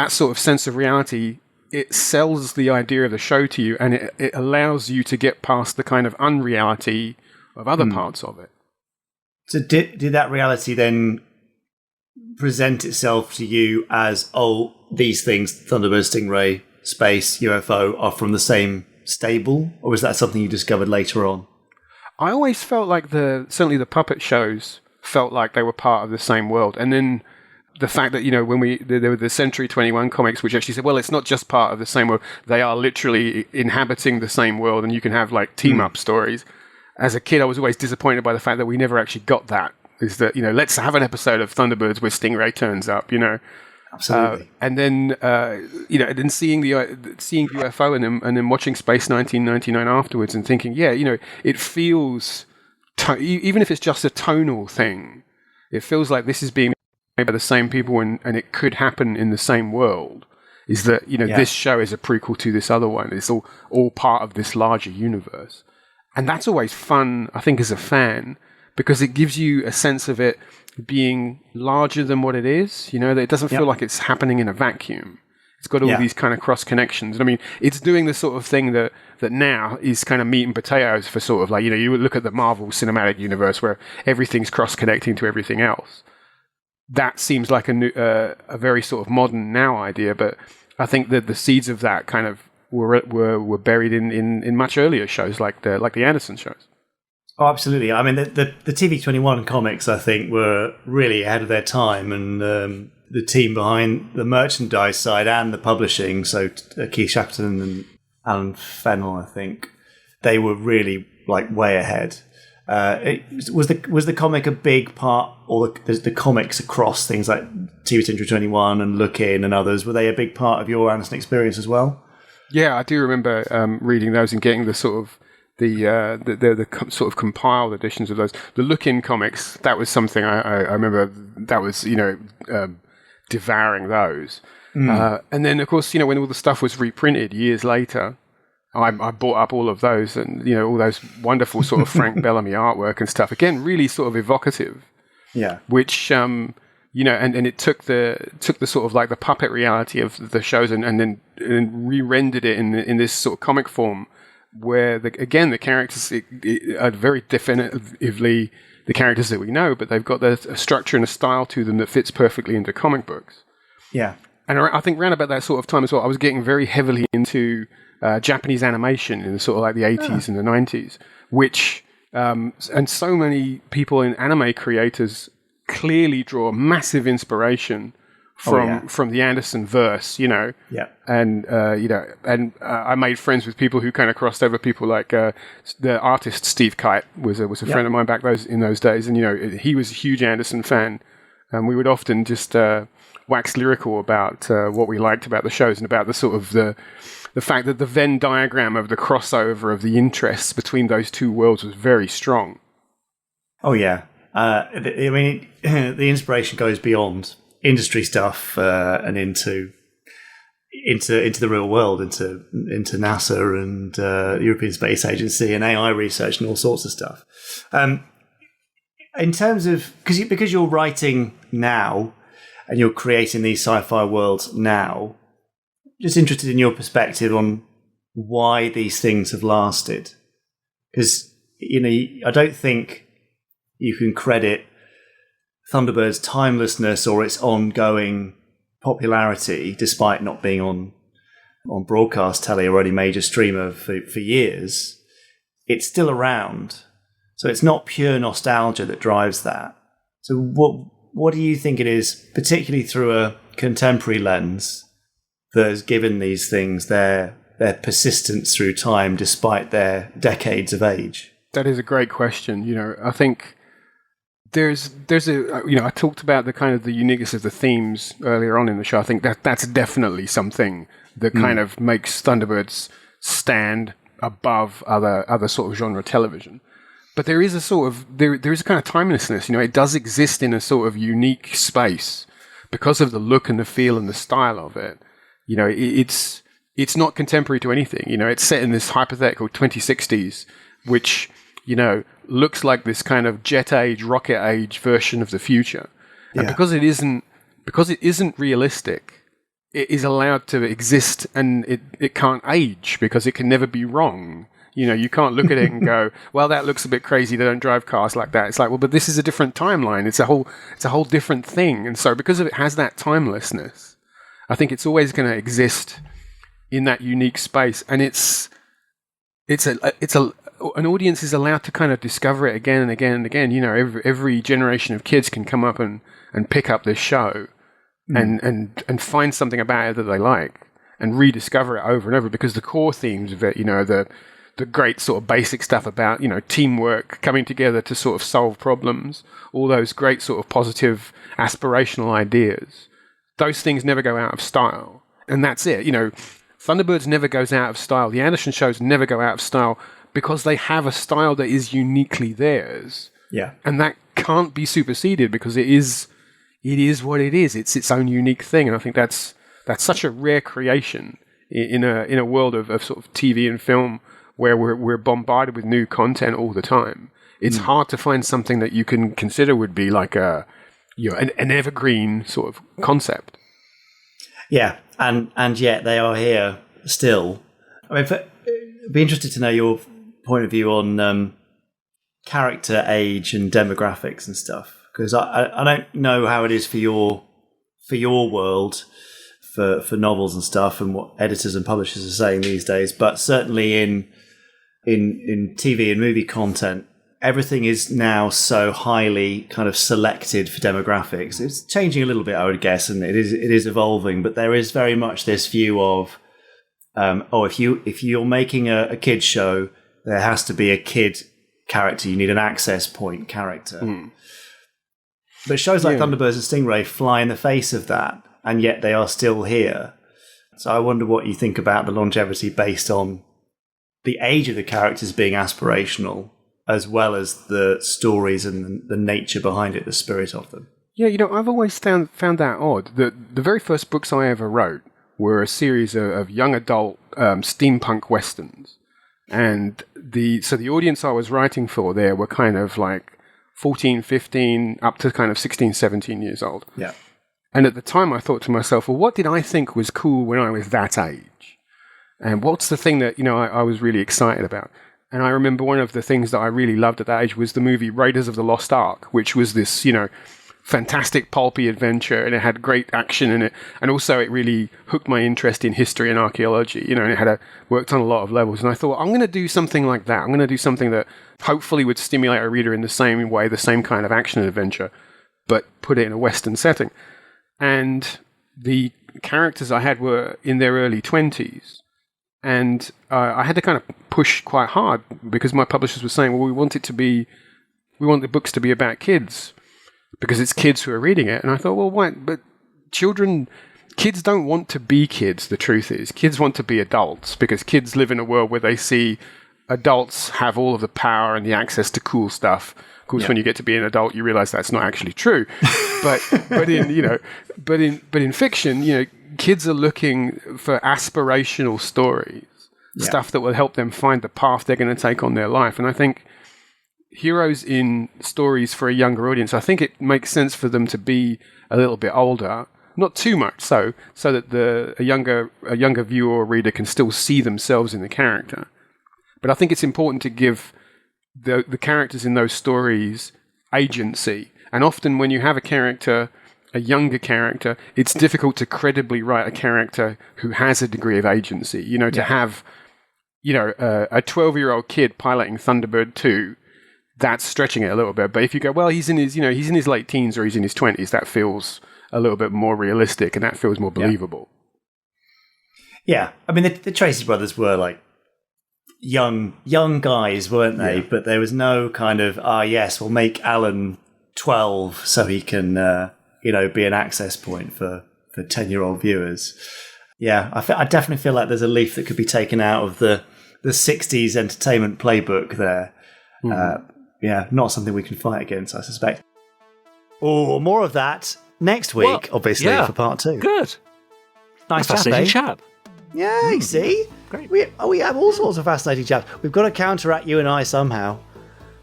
sort of sense of reality. It sells the idea of the show to you, and it allows you to get past the kind of unreality of other parts of it. So did that reality then present itself to you as, these things, Thunderbird, Stingray, Space, UFO, are from the same stable? Or was that something you discovered later on? I always felt like certainly the puppet shows felt like they were part of the same world. And then the fact that, when there were the Century 21 comics, which actually said, well, it's not just part of the same world, they are literally inhabiting the same world, and you can have like team-up stories. As a kid, I was always disappointed by the fact that we never actually got that. Is that, let's have an episode of Thunderbirds where Stingray turns up, Absolutely. And then, then seeing UFO and then watching Space 1999 afterwards and thinking, it feels, even if it's just a tonal thing, it feels like this is being made by the same people and it could happen in the same world. Is that, this show is a prequel to this other one. It's all part of this larger universe. And that's always fun, I think, as a fan, because it gives you a sense of it being larger than what it is, that it doesn't feel like it's happening in a vacuum. It's got all these kind of cross connections. And I mean, it's doing the sort of thing that now is kind of meat and potatoes for sort of like, you look at the Marvel Cinematic Universe where everything's cross connecting to everything else. That seems like a very sort of modern now idea, but I think that the seeds of that kind of were buried in much earlier shows like the Anderson shows. Oh, absolutely. I mean, the TV21 comics, I think, were really ahead of their time, and the team behind the merchandise side and the publishing, so Keith Shackleton and Alan Fennell, I think, they were really like way ahead. Was the comic a big part, or the comics across things like TV Century 21 and Look In and others, were they a big part of your Anderson experience as well? Yeah, I do remember reading those and getting the sort of the sort of compiled editions of those. The Look In comics, that was something I remember. That was devouring those. And then of course when all the stuff was reprinted years later, I bought up all of those, and all those wonderful sort of Frank Bellamy artwork and stuff. Again, really sort of evocative. Yeah. Which and it took the sort of like the puppet reality of the shows and then re-rendered it in this sort of comic form, where the characters are very definitively the characters that we know, but they've got a structure and a style to them that fits perfectly into comic books. Yeah. And I think around about that sort of time as well, I was getting very heavily into Japanese animation in sort of like the 80s and the 90s, which, and so many people in anime creators clearly draw massive inspiration from the Anderson verse, Yeah. And, I made friends with people who kind of crossed over, people like the artist Steve Kite was a friend of mine back in those days. And, he was a huge Anderson fan. And we would often just wax lyrical about what we liked about the shows and about the sort of the fact that the Venn diagram of the crossover of the interests between those two worlds was very strong. Oh, yeah. I mean, the inspiration goes beyond industry stuff and into the real world, into NASA and the European Space Agency and AI research and all sorts of stuff. In terms of because you're writing now and you're creating these sci-fi worlds now, just interested in your perspective on why these things have lasted, because I don't think you can credit Thunderbird's timelessness or its ongoing popularity, despite not being on broadcast telly or any major streamer for years. It's still around. So it's not pure nostalgia that drives that. So what do you think it is, particularly through a contemporary lens, that has given these things their persistence through time despite their decades of age? That is a great question. I think there's I talked about the kind of the uniqueness of the themes earlier on in the show. I think that's definitely something that kind of makes Thunderbirds stand above other sort of genre television. But there is a sort of there is a kind of timelessness. It does exist in a sort of unique space because of the look and the feel and the style of it. It's not contemporary to anything. It's set in this hypothetical 2060s, which looks like this kind of jet age, rocket age version of the future. Yeah. And because it isn't realistic, it is allowed to exist, and it can't age because it can never be wrong. You can't look at it and go, well, that looks a bit crazy. They don't drive cars like that. It's like, well, but this is a different timeline. It's a whole different thing. And so because it has that timelessness, I think it's always going to exist in that unique space. And an audience is allowed to kind of discover it again and again and again. Every generation of kids can come up and pick up this show and find something about it that they like and rediscover it over and over, because the core themes of it, the great sort of basic stuff about, teamwork, coming together to sort of solve problems, all those great sort of positive aspirational ideas, those things never go out of style. And that's it. Thunderbirds never goes out of style. The Anderson shows never go out of style because they have a style that is uniquely theirs. Yeah. And that can't be superseded because it is what it is. It's its own unique thing. And I think that's such a rare creation in a world of sort of TV and film where we're bombarded with new content all the time. It's hard to find something that you can consider would be like an evergreen sort of concept. Yeah, and yet they are here still. I mean, I'd be interested to know your point of view on character age and demographics and stuff, because I don't know how it is for your world, for novels and stuff, and what editors and publishers are saying these days, but certainly in TV and movie content, everything is now so highly kind of selected for demographics. It's changing a little bit, I would guess, and it is evolving. But there is very much this view of, if you're making a kids show, there has to be a kid character. You need an access point character. But shows like Thunderbirds and Stingray fly in the face of that, and yet they are still here. So I wonder what you think about the longevity based on the age of the characters being aspirational, as well as the stories and the nature behind it, the spirit of them. Yeah, I've always found that odd. The very first books I ever wrote were a series of young adult steampunk westerns. And the audience I was writing for there were kind of like 14, 15, up to kind of 16, 17 years old. Yeah. And at the time I thought to myself, well, what did I think was cool when I was that age? And what's the thing that, I was really excited about? And I remember one of the things that I really loved at that age was the movie Raiders of the Lost Ark, which was this, fantastic pulpy adventure, and it had great action in it. And also it really hooked my interest in history and archaeology, and it worked on a lot of levels. And I thought, I'm going to do something like that. I'm going to do something that hopefully would stimulate a reader in the same way, the same kind of action and adventure, but put it in a Western setting. And the characters I had were in their early 20s. And I had to kind of push quite hard because my publishers were saying, well, we want the books to be about kids because it's kids who are reading it. And I thought, well, why? But kids don't want to be kids, the truth is. Kids want to be adults because kids live in a world where they see adults have all of the power and the access to cool stuff. Of course, when you get to be an adult, you realize that's not actually true. But in fiction, kids are looking for aspirational stories, stuff that will help them find the path they're going to take on their life. And I think heroes in stories for a younger audience, I think it makes sense for them to be a little bit older, not too much so that a younger viewer or reader can still see themselves in the character. But I think it's important to give the characters in those stories agency. And often when you have a younger character, it's difficult to credibly write a character who has a degree of agency. To have, a 12-year-old kid piloting Thunderbird 2, that's stretching it a little bit. But if you go, well, he's in his late teens or he's in his 20s, that feels a little bit more realistic and that feels more believable. Yeah. I mean, the Tracy brothers were like young guys, weren't they? Yeah. But there was no kind of, yes, we'll make Alan 12 so he can, be an access point for 10-year-old viewers. Yeah, I definitely feel like there's a leaf that could be taken out of the 60s entertainment playbook there. Not something we can fight against, I suspect. Oh, more of that next week, obviously, for part 2. Good. Nice fascinating chap. Yeah, you see? Great. We have all sorts of fascinating chaps. We've got to counteract you and I somehow.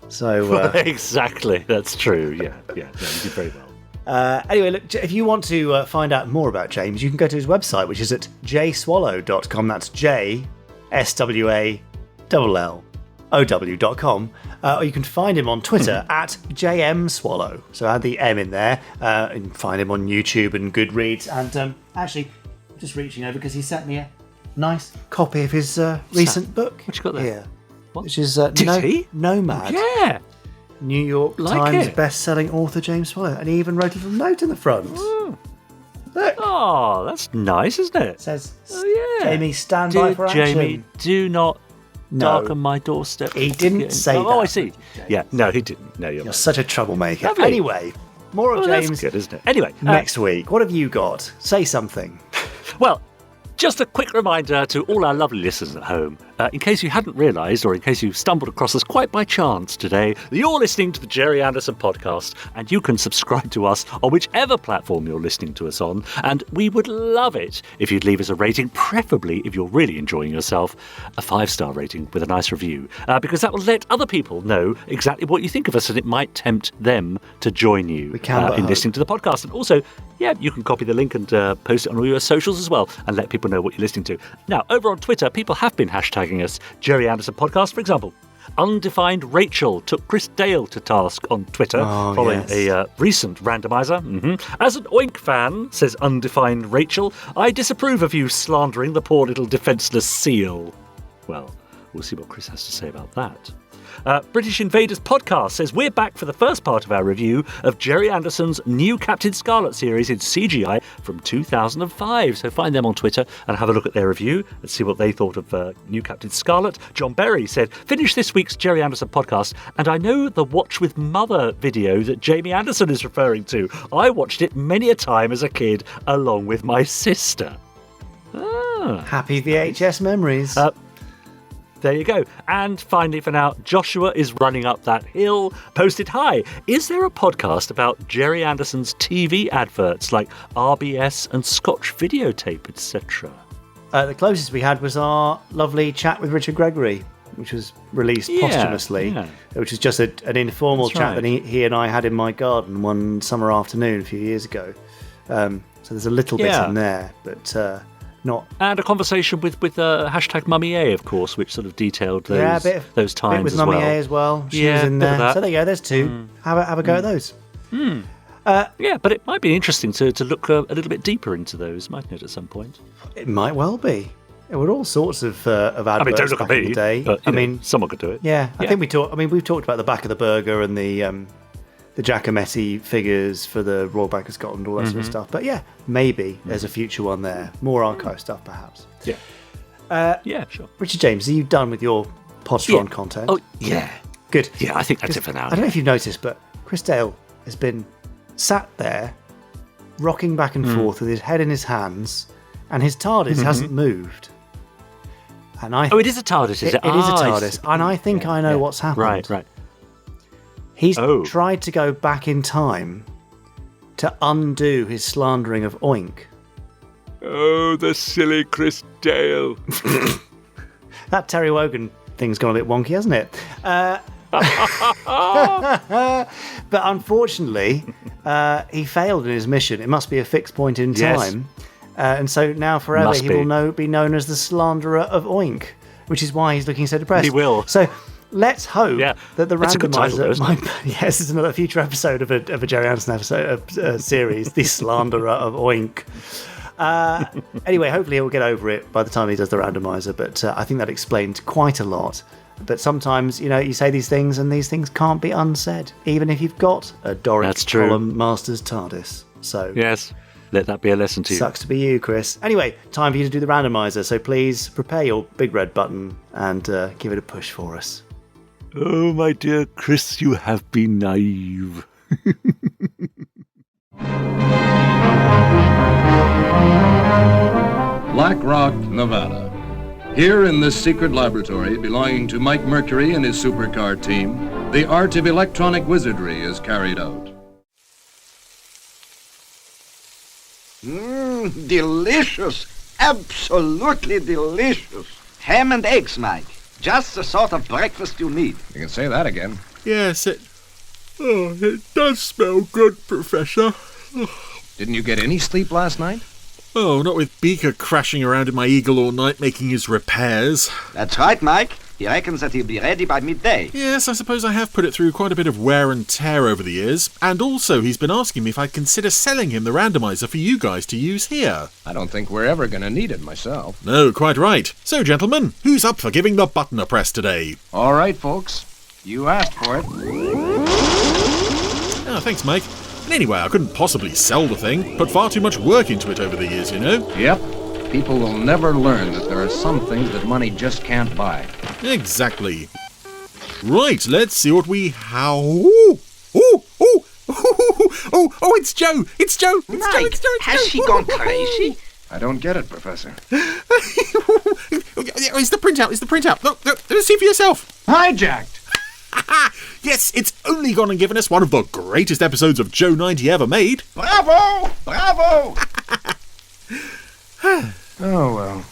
So exactly, that's true. Yeah, you did very well. Anyway, look, if you want to find out more about James, you can go to his website, which is at jswallow.com. That's JSWALLOW.com. Or you can find him on Twitter at JMSwallow. So add the M in there. And find him on YouTube and Goodreads. And actually, I'm just reaching over because he sent me a nice copy of his recent book. What you got there? Here. What? Which is Nomad. Yeah. New York Times best-selling author James Swallow. And he even wrote a little note in the front. Oh. Look. Oh, that's nice, isn't it? It says, Jamie, stand by for action. Jamie, do not darken my doorstep. He didn't say that. Oh, I see. Yeah, no, he didn't. No, you're such a troublemaker. Lovely. Anyway, more of James. That's good, isn't it? Anyway, next week. What have you got? Say something. Well, just a quick reminder to all our lovely listeners at home, in case you hadn't realised or in case you stumbled across us quite by chance today, you're listening to the Gerry Anderson podcast and you can subscribe to us on whichever platform you're listening to us on, and we would love it if you'd leave us a rating, preferably if you're really enjoying yourself, a 5-star rating with a nice review, because that will let other people know exactly what you think of us and it might tempt them to join you in listening to the podcast. And also, you can copy the link and post it on all your socials as well and let people know what you're listening to. Now, over on Twitter, people have been hashtagging us Gerry Anderson Podcast. For example, Undefined Rachel took Chris Dale to task on Twitter following a recent randomiser. As an Oink fan, says Undefined Rachel, I disapprove of you slandering the poor little defenceless seal. Well, we'll see what Chris has to say about that. British Invaders Podcast says, we're back for the first part of our review of Gerry Anderson's new Captain Scarlet series in CGI from 2005. So find them on Twitter and have a look at their review and see what they thought of new Captain Scarlet. John Berry said, finished this week's Gerry Anderson podcast, and I know the Watch with Mother video that Jamie Anderson is referring to. I watched it many a time as a kid along with my sister. Happy VHS memories. There you go. And finally, for now, Joshua is running up that hill. Posted, hi, is there a podcast about Gerry Anderson's TV adverts like RBS and Scotch Videotape, etc.? The closest we had was our lovely chat with Richard Gregory, which was released posthumously, which was just an informal chat that he and I had in my garden one summer afternoon a few years ago. So there's a little bit in there, but not. And a conversation with hashtag Mummy A, of course, which sort of detailed those times bit with as Mummy well. A as well. She was in there. So there you go. There's two. Have a go at those. But it might be interesting to look a little bit deeper into those, mightn't it, at some point? It might well be. There were all sorts of adverts don't look back at in me, the day. But, someone could do it. Yeah, I think we've talked about the back of the burger and the Giacometti figures for the Royal Bank of Scotland, all that sort of stuff. But yeah, maybe there's a future one there. More archive stuff, perhaps. Yeah, sure. Richard James, are you done with your Podstron content? Oh, yeah. Good. Yeah, I think that's it for now. I don't know if you've noticed, but Chris Dale has been sat there, rocking back and forth with his head in his hands, and his TARDIS hasn't moved. And it is a TARDIS, is it? It is a TARDIS, and I think I know what's happened. Right. He's tried to go back in time to undo his slandering of Oink. Oh, the silly Chris Dale. That Terry Wogan thing's gone a bit wonky, hasn't it? But unfortunately, he failed in his mission. It must be a fixed point in time. And so now forever he will be known as the slanderer of Oink, which is why he's looking so depressed. He will. So let's hope that the randomizer might. Yes, it's another future episode of a Gerry Anderson series, the slanderer of Oink. Anyway, hopefully he'll get over it by the time he does the randomizer. But I think that explained quite a lot. But sometimes, you say these things and these things can't be unsaid, even if you've got a Doric column master's TARDIS. So yes. Let that be a lesson to you. Sucks to be you, Chris. Anyway, time for you to do the randomizer, so please prepare your big red button and give it a push for us. Oh, my dear Chris, you have been naive. Black Rock, Nevada. Here in this secret laboratory belonging to Mike Mercury and his supercar team, the art of electronic wizardry is carried out. Delicious. Absolutely delicious. Ham and eggs, Mike. Just the sort of breakfast you need. You can say that again. Yes, it does smell good, Professor. Didn't you get any sleep last night? Oh, not with Beaker crashing around in my Eagle all night making his repairs. That's right, Mike. He reckons that he'll be ready by midday. Yes, I suppose I have put it through quite a bit of wear and tear over the years. And also, he's been asking me if I'd consider selling him the randomizer for you guys to use here. I don't think we're ever going to need it myself. No, quite right. So, gentlemen, who's up for giving the button a press today? All right, folks. You asked for it. Oh, thanks, Mike. Anyway, I couldn't possibly sell the thing. Put far too much work into it over the years, you know. Yep. People will never learn that there are some things that money just can't buy. Exactly. Right, let's see what we have. Oh, it's Joe! It's Joe! Mike, has she gone crazy? I don't get it, Professor. It's the printout. Look, see for yourself. Hijacked! Yes, it's only gone and given us one of the greatest episodes of Joe 90 ever made. Bravo! Bravo! Oh, well.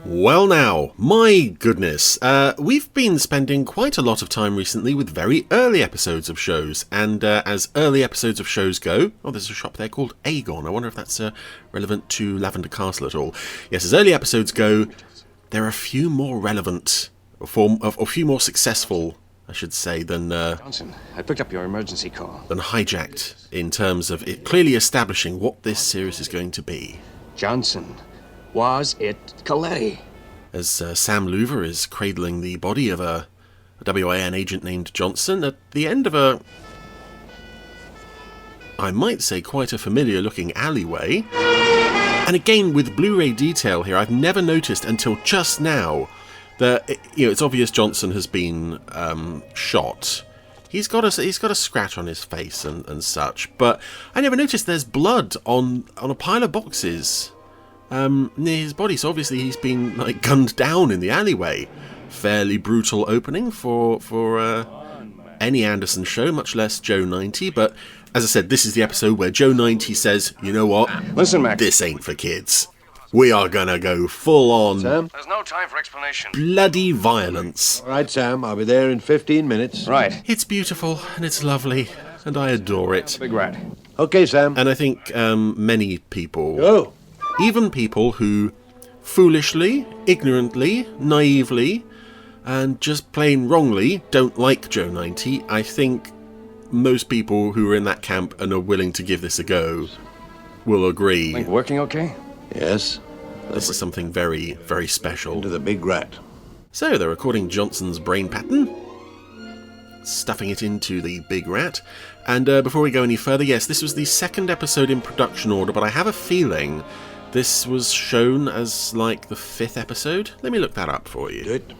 Well now, my goodness, we've been spending quite a lot of time recently with very early episodes of shows, and as early episodes of shows go, there's a shop there called Aegon. I wonder if that's relevant to Lavender Castle at all. Yes, as early episodes go, there are a few more relevant, a few more successful I should say, than Johnson, I picked up your emergency call. Than hijacked in terms of it clearly establishing what this series is going to be. Johnson, was it Coletti? As Sam Loover is cradling the body of a WIN agent named Johnson at the end of a, I might say, quite a familiar-looking alleyway. And again, with Blu-ray detail here, I've never noticed until just now that it's obvious Johnson has been shot. He's got a scratch on his face and such, but I never noticed there's blood on a pile of boxes near his body. So obviously he's been gunned down in the alleyway. Fairly brutal opening for any Anderson show, much less Joe 90. But as I said, this is the episode where Joe 90 says, you know what? Listen, Mac. This ain't for kids. We are gonna go full on. Sam? There's no time for explanation. Bloody violence. All right, Sam. I'll be there in 15 minutes. Right. It's beautiful and it's lovely and I adore it. Big rat. Okay, Sam. And I think many people, even people who foolishly, ignorantly, naively, and just plain wrongly don't like Joe 90, I think most people who are in that camp and are willing to give this a go will agree. Think working okay? Yes. This is something very, very special. Into the big rat. So they're recording Johnson's brain pattern, stuffing it into the big rat. And before we go any further, yes, this was the second episode in production order, but I have a feeling this was shown as the fifth episode. Let me look that up for you. Do it.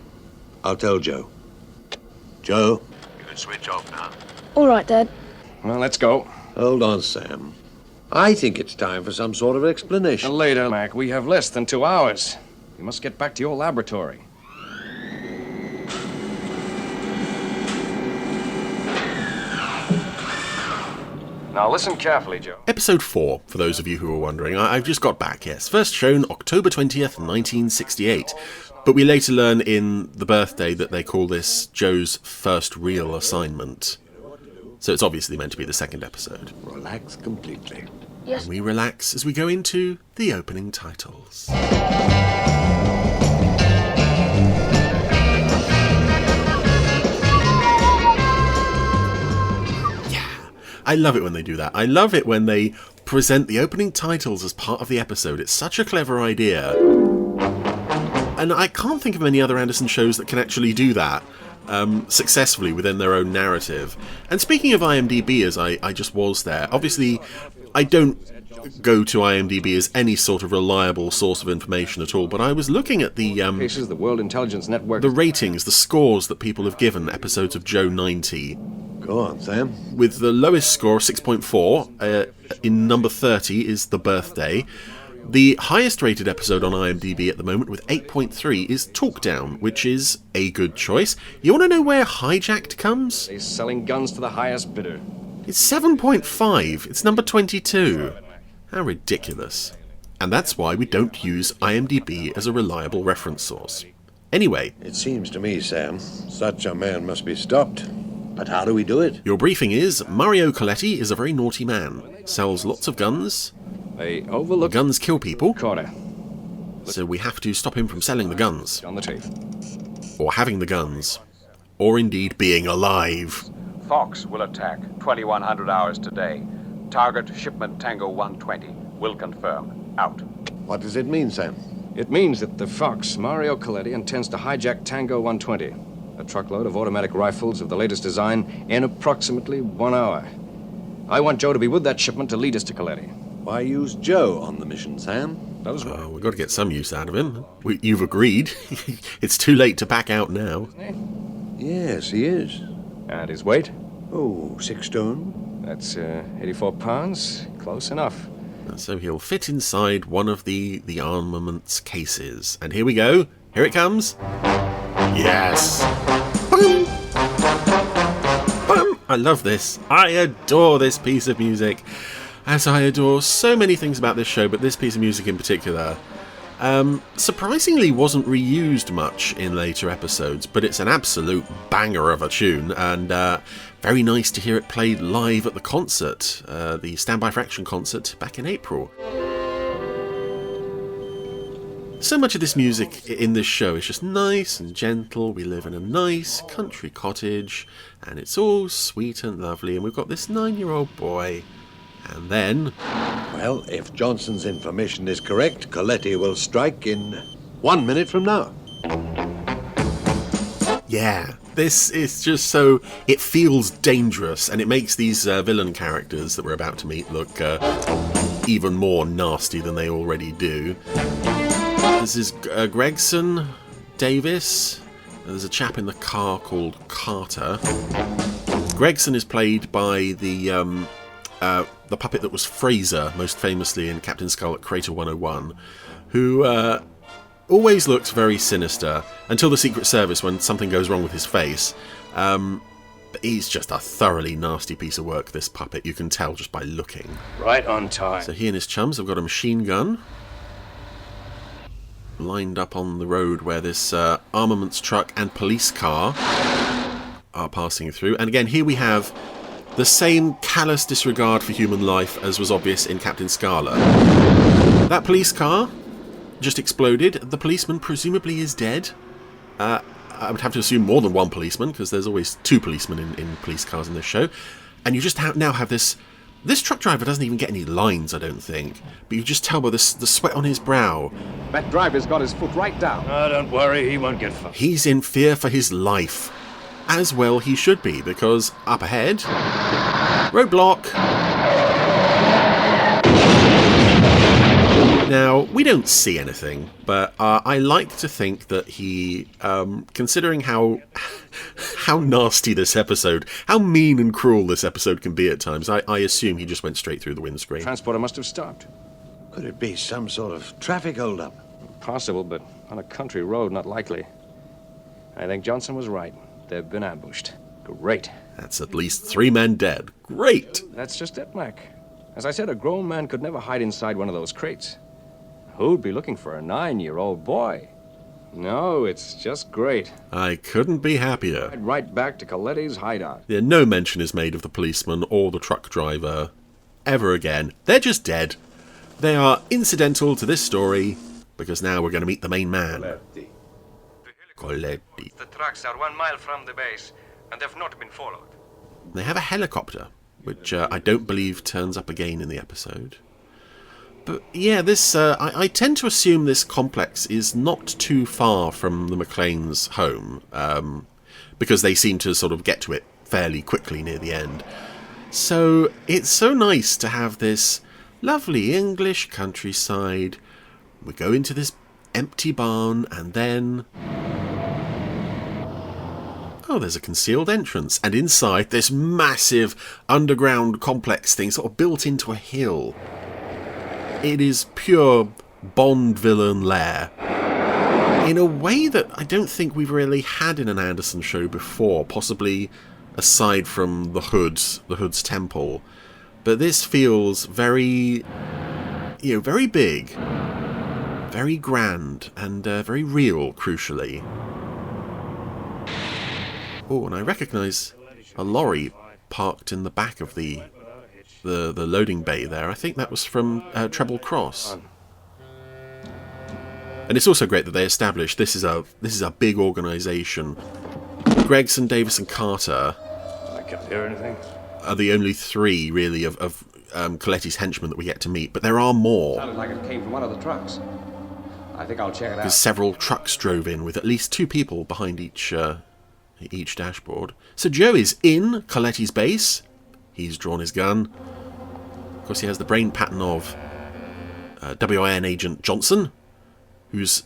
I'll tell Joe. Joe? You can switch off now. All right, Dad. Well, let's go. Hold on, Sam. I think it's time for some sort of explanation. Later, Mac. We have less than 2 hours. You must get back to your laboratory. Now listen carefully, Joe. Episode 4, for those of you who are wondering. I've just got back, yes. First shown October 20th, 1968. But we later learn in The Birthday that they call this Joe's first real assignment. So it's obviously meant to be the second episode. Relax completely. Yes. And we relax as we go into the opening titles. I love it when they do that. I love it when they present the opening titles as part of the episode. It's such a clever idea. And I can't think of any other Anderson shows that can actually do that successfully within their own narrative. And speaking of IMDb, as I just was there, obviously I don't go to IMDb as any sort of reliable source of information at all, but I was looking at the cases, the World Intelligence Network, the ratings, the scores that people have given episodes of Joe 90. Go on, Sam. With the lowest score, 6.4, in number 30 is The Birthday. The highest rated episode on IMDb at the moment, with 8.3, is Talk Down, which is a good choice. You want to know where Hijacked comes? They're selling guns to the highest bidder. It's 7.5. It's number 22. How ridiculous. And that's why we don't use IMDb as a reliable reference source. Anyway. It seems to me, Sam, such a man must be stopped. But how do we do it? Your briefing is, Mario Coletti is a very naughty man. Sells lots of guns. They overlook... Guns kill people. Corner. So we have to stop him from selling the guns. On the tape. Or having the guns. Or indeed being alive. Fox will attack 2100 hours today. Target shipment Tango 120. Will confirm. Out. What does it mean, Sam? It means that the Fox, Mario Coletti, intends to hijack Tango 120. A truckload of automatic rifles of the latest design in approximately 1 hour. I want Joe to be with that shipment to lead us to Coletti. Why use Joe on the mission, Sam? We've got to get some use out of him. You've agreed. It's too late to back out now. Yes, he is. And his weight? Oh, 6 stone. That's 84 pounds. Close enough. So he'll fit inside one of the armaments cases. And here we go. Here it comes. Yes. Boom. Boom. I love this. I adore this piece of music. As I adore so many things about this show, but this piece of music in particular. Surprisingly wasn't reused much in later episodes, but it's an absolute banger of a tune, and very nice to hear it played live at the concert, the Stand By for Action concert back in April. So much of this music in this show is just nice and gentle. We live in a nice country cottage, and it's all sweet and lovely, and we've got this 9-year-old boy. And then... Well, if Johnson's information is correct, Coletti will strike in 1 minute from now. Yeah, this is just so... It feels dangerous, and it makes these villain characters that we're about to meet look even more nasty than they already do. This is Gregson, Davis. There's a chap in the car called Carter. Gregson is played by the puppet that was Fraser, most famously in Captain Scarlet Crater 101, who always looks very sinister until the Secret Service when something goes wrong with his face. But he's just a thoroughly nasty piece of work, this puppet. You can tell just by looking. Right on time. So he and his chums have got a machine gun lined up on the road where this armaments truck and police car are passing through. And again, here we have the same callous disregard for human life as was obvious in Captain Scarlet. That police car just exploded. The policeman presumably is dead. I would have to assume more than one policeman, because there's always 2 policemen in police cars in this show. And you just now have this... This truck driver doesn't even get any lines, I don't think. But you just tell by the sweat on his brow. That driver's got his foot right down. Oh, don't worry, he won't get far. He's in fear for his life. As well he should be, because up ahead... Roadblock! Now, we don't see anything, but I like to think that he, considering how nasty this episode, how mean and cruel this episode can be at times, I assume he just went straight through the windscreen. Transporter must have stopped. Could it be some sort of traffic holdup? Possible, but on a country road, not likely. I think Johnson was right. They've been ambushed. Great. That's at least 3 men dead. Great! That's just it, Mac. As I said, a grown man could never hide inside one of those crates. Who'd be looking for a 9-year-old boy? No, it's just great. I couldn't be happier. Right back to Coletti's hideout. Yeah, no mention is made of the policeman or the truck driver ever again. They're just dead. They are incidental to this story, because now we're going to meet the main man. Coletti. The trucks are 1 mile from the base, and have not been followed. They have a helicopter, which I don't believe turns up again in the episode. But yeah, this I tend to assume this complex is not too far from the McLean's home, because they seem to sort of get to it fairly quickly near the end. So it's so nice to have this lovely English countryside. We go into this empty barn, and then... Oh, there's a concealed entrance, and inside this massive underground complex thing sort of built into a hill. It is pure Bond villain lair. In a way that I don't think we've really had in an Anderson show before, possibly aside from the Hood's temple. But this feels very, very big, very grand, and very real, crucially. Oh, and I recognise a lorry parked in the back of the loading bay there. I think that was from Treble Cross. And it's also great that they established this is a big organisation. Gregson, Davis and Carter I can't hear anything. Are the only 3 really of Coletti's henchmen that we get to meet, but there are more. Sounded like it came from one of the trucks. I think I'll check it out. Because several trucks drove in with at least 2 people behind each dashboard. So Joe is in Coletti's base. He's drawn his gun. Of course, he has the brain pattern of WIN agent Johnson, who's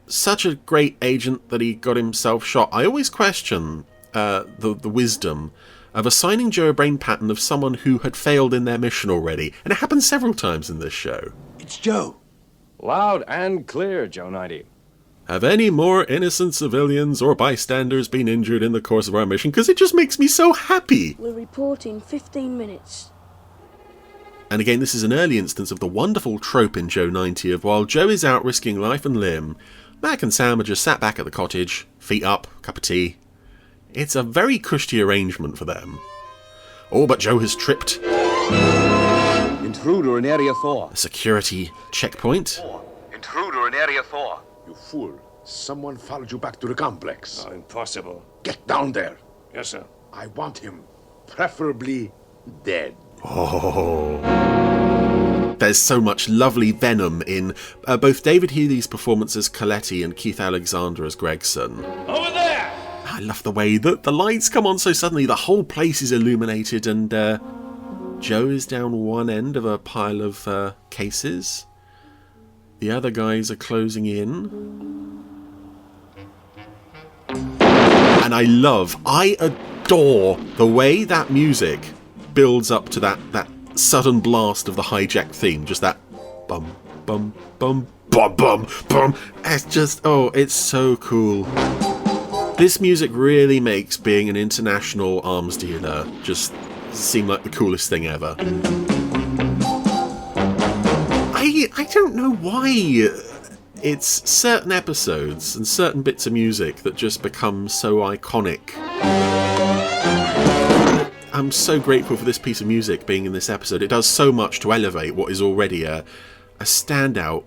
such a great agent that he got himself shot. I always question the wisdom of assigning Joe a brain pattern of someone who had failed in their mission already. And it happens several times in this show. It's Joe. Loud and clear, Joe 90. Have any more innocent civilians or bystanders been injured in the course of our mission? Because it just makes me so happy. We'll report in 15 minutes. And again, this is an early instance of the wonderful trope in Joe 90 of while Joe is out risking life and limb, Mac and Sam are just sat back at the cottage, feet up, cup of tea. It's a very cushy arrangement for them. Oh, but Joe has tripped. Intruder in Area 4. A security checkpoint. Intruder in Area 4. You fool. Someone followed you back to the complex. Oh, impossible. Get down there. Yes, sir. I want him, preferably dead. Oh. There's so much lovely venom in both David Healy's performance as Coletti and Keith Alexander as Gregson. Over there! I love the way that the lights come on so suddenly, the whole place is illuminated, and Joe is down one end of a pile of cases. The other guys are closing in. And I adore the way that music builds up to that sudden blast of the hijacked theme. Just that bum, bum, bum, bum, bum, bum. It's just, it's so cool. This music really makes being an international arms dealer just seem like the coolest thing ever. I don't know why it's certain episodes and certain bits of music that just become so iconic. I'm so grateful for this piece of music being in this episode. It does so much to elevate what is already a standout,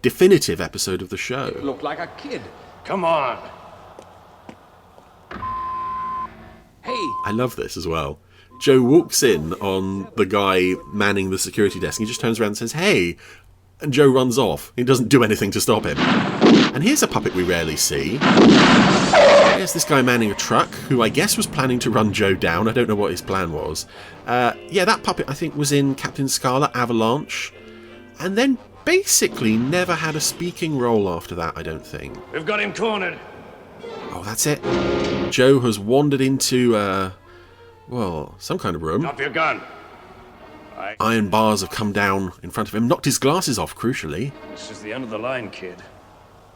definitive episode of the show. You look like a kid. Come on. Hey. I love this as well. Joe walks in on the guy manning the security desk. He just turns around and says, "Hey," and Joe runs off. He doesn't do anything to stop him. And here's a puppet we rarely see. There's this guy manning a truck, who I guess was planning to run Joe down. I don't know what his plan was. That puppet, I think, was in Captain Scarlet Avalanche. And then basically never had a speaking role after that, I don't think. We've got him cornered. Oh, that's it. Joe has wandered into, some kind of room. Drop your gun. Iron bars have come down in front of him, knocked his glasses off, crucially. This is the end of the line, kid.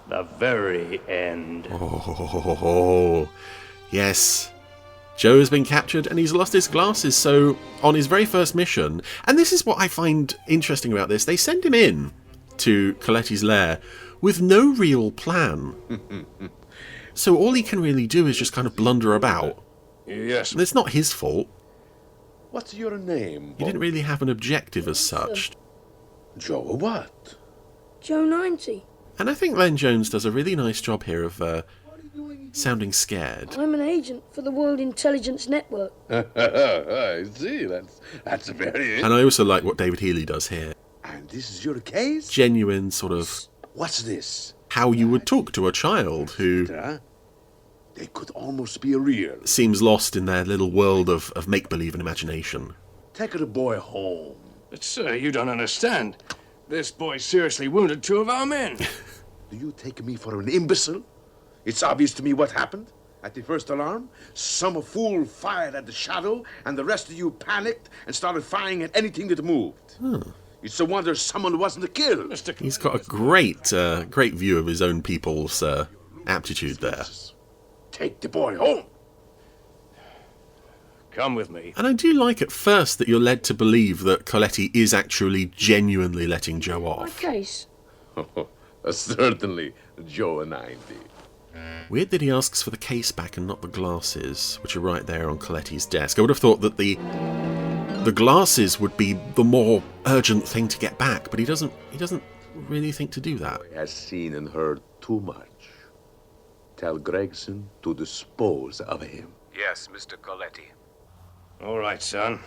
The very end. Oh, yes. Joe has been captured and he's lost his glasses, so on his very first mission, and this is what I find interesting about this, they send him in to Coletti's lair with no real plan. So all he can really do is just kind of blunder about. Yes. And it's not his fault. What's your name? He didn't really have an objective as such. Joe what? Joe 90. And I think Len Jones does a really nice job here of sounding scared. I'm an agent for the World Intelligence Network. I see. That's very... And I also like what David Healy does here. And this is your case? Genuine sort of... What's this? How you would talk to a child who... They could almost be real. Seems lost in their little world of make-believe and imagination. Take the boy home. But, sir, you don't understand. This boy seriously wounded 2 of our men. Do you take me for an imbecile? It's obvious to me what happened. At the first alarm, some fool fired at the shadow, and the rest of you panicked and started firing at anything that moved. It's a wonder someone wasn't killed. He's got a great view of his own people's aptitude there. Take the boy home. Come with me. And I do like at first that you're led to believe that Coletti is actually genuinely letting Joe off. My case. Certainly, Joe 90. Weird that he asks for the case back and not the glasses, which are right there on Coletti's desk. I would have thought that the glasses would be the more urgent thing to get back, but he doesn't really think to do that. He has seen and heard too much. Tell Gregson to dispose of him. Yes, Mr. Coletti. All right, son.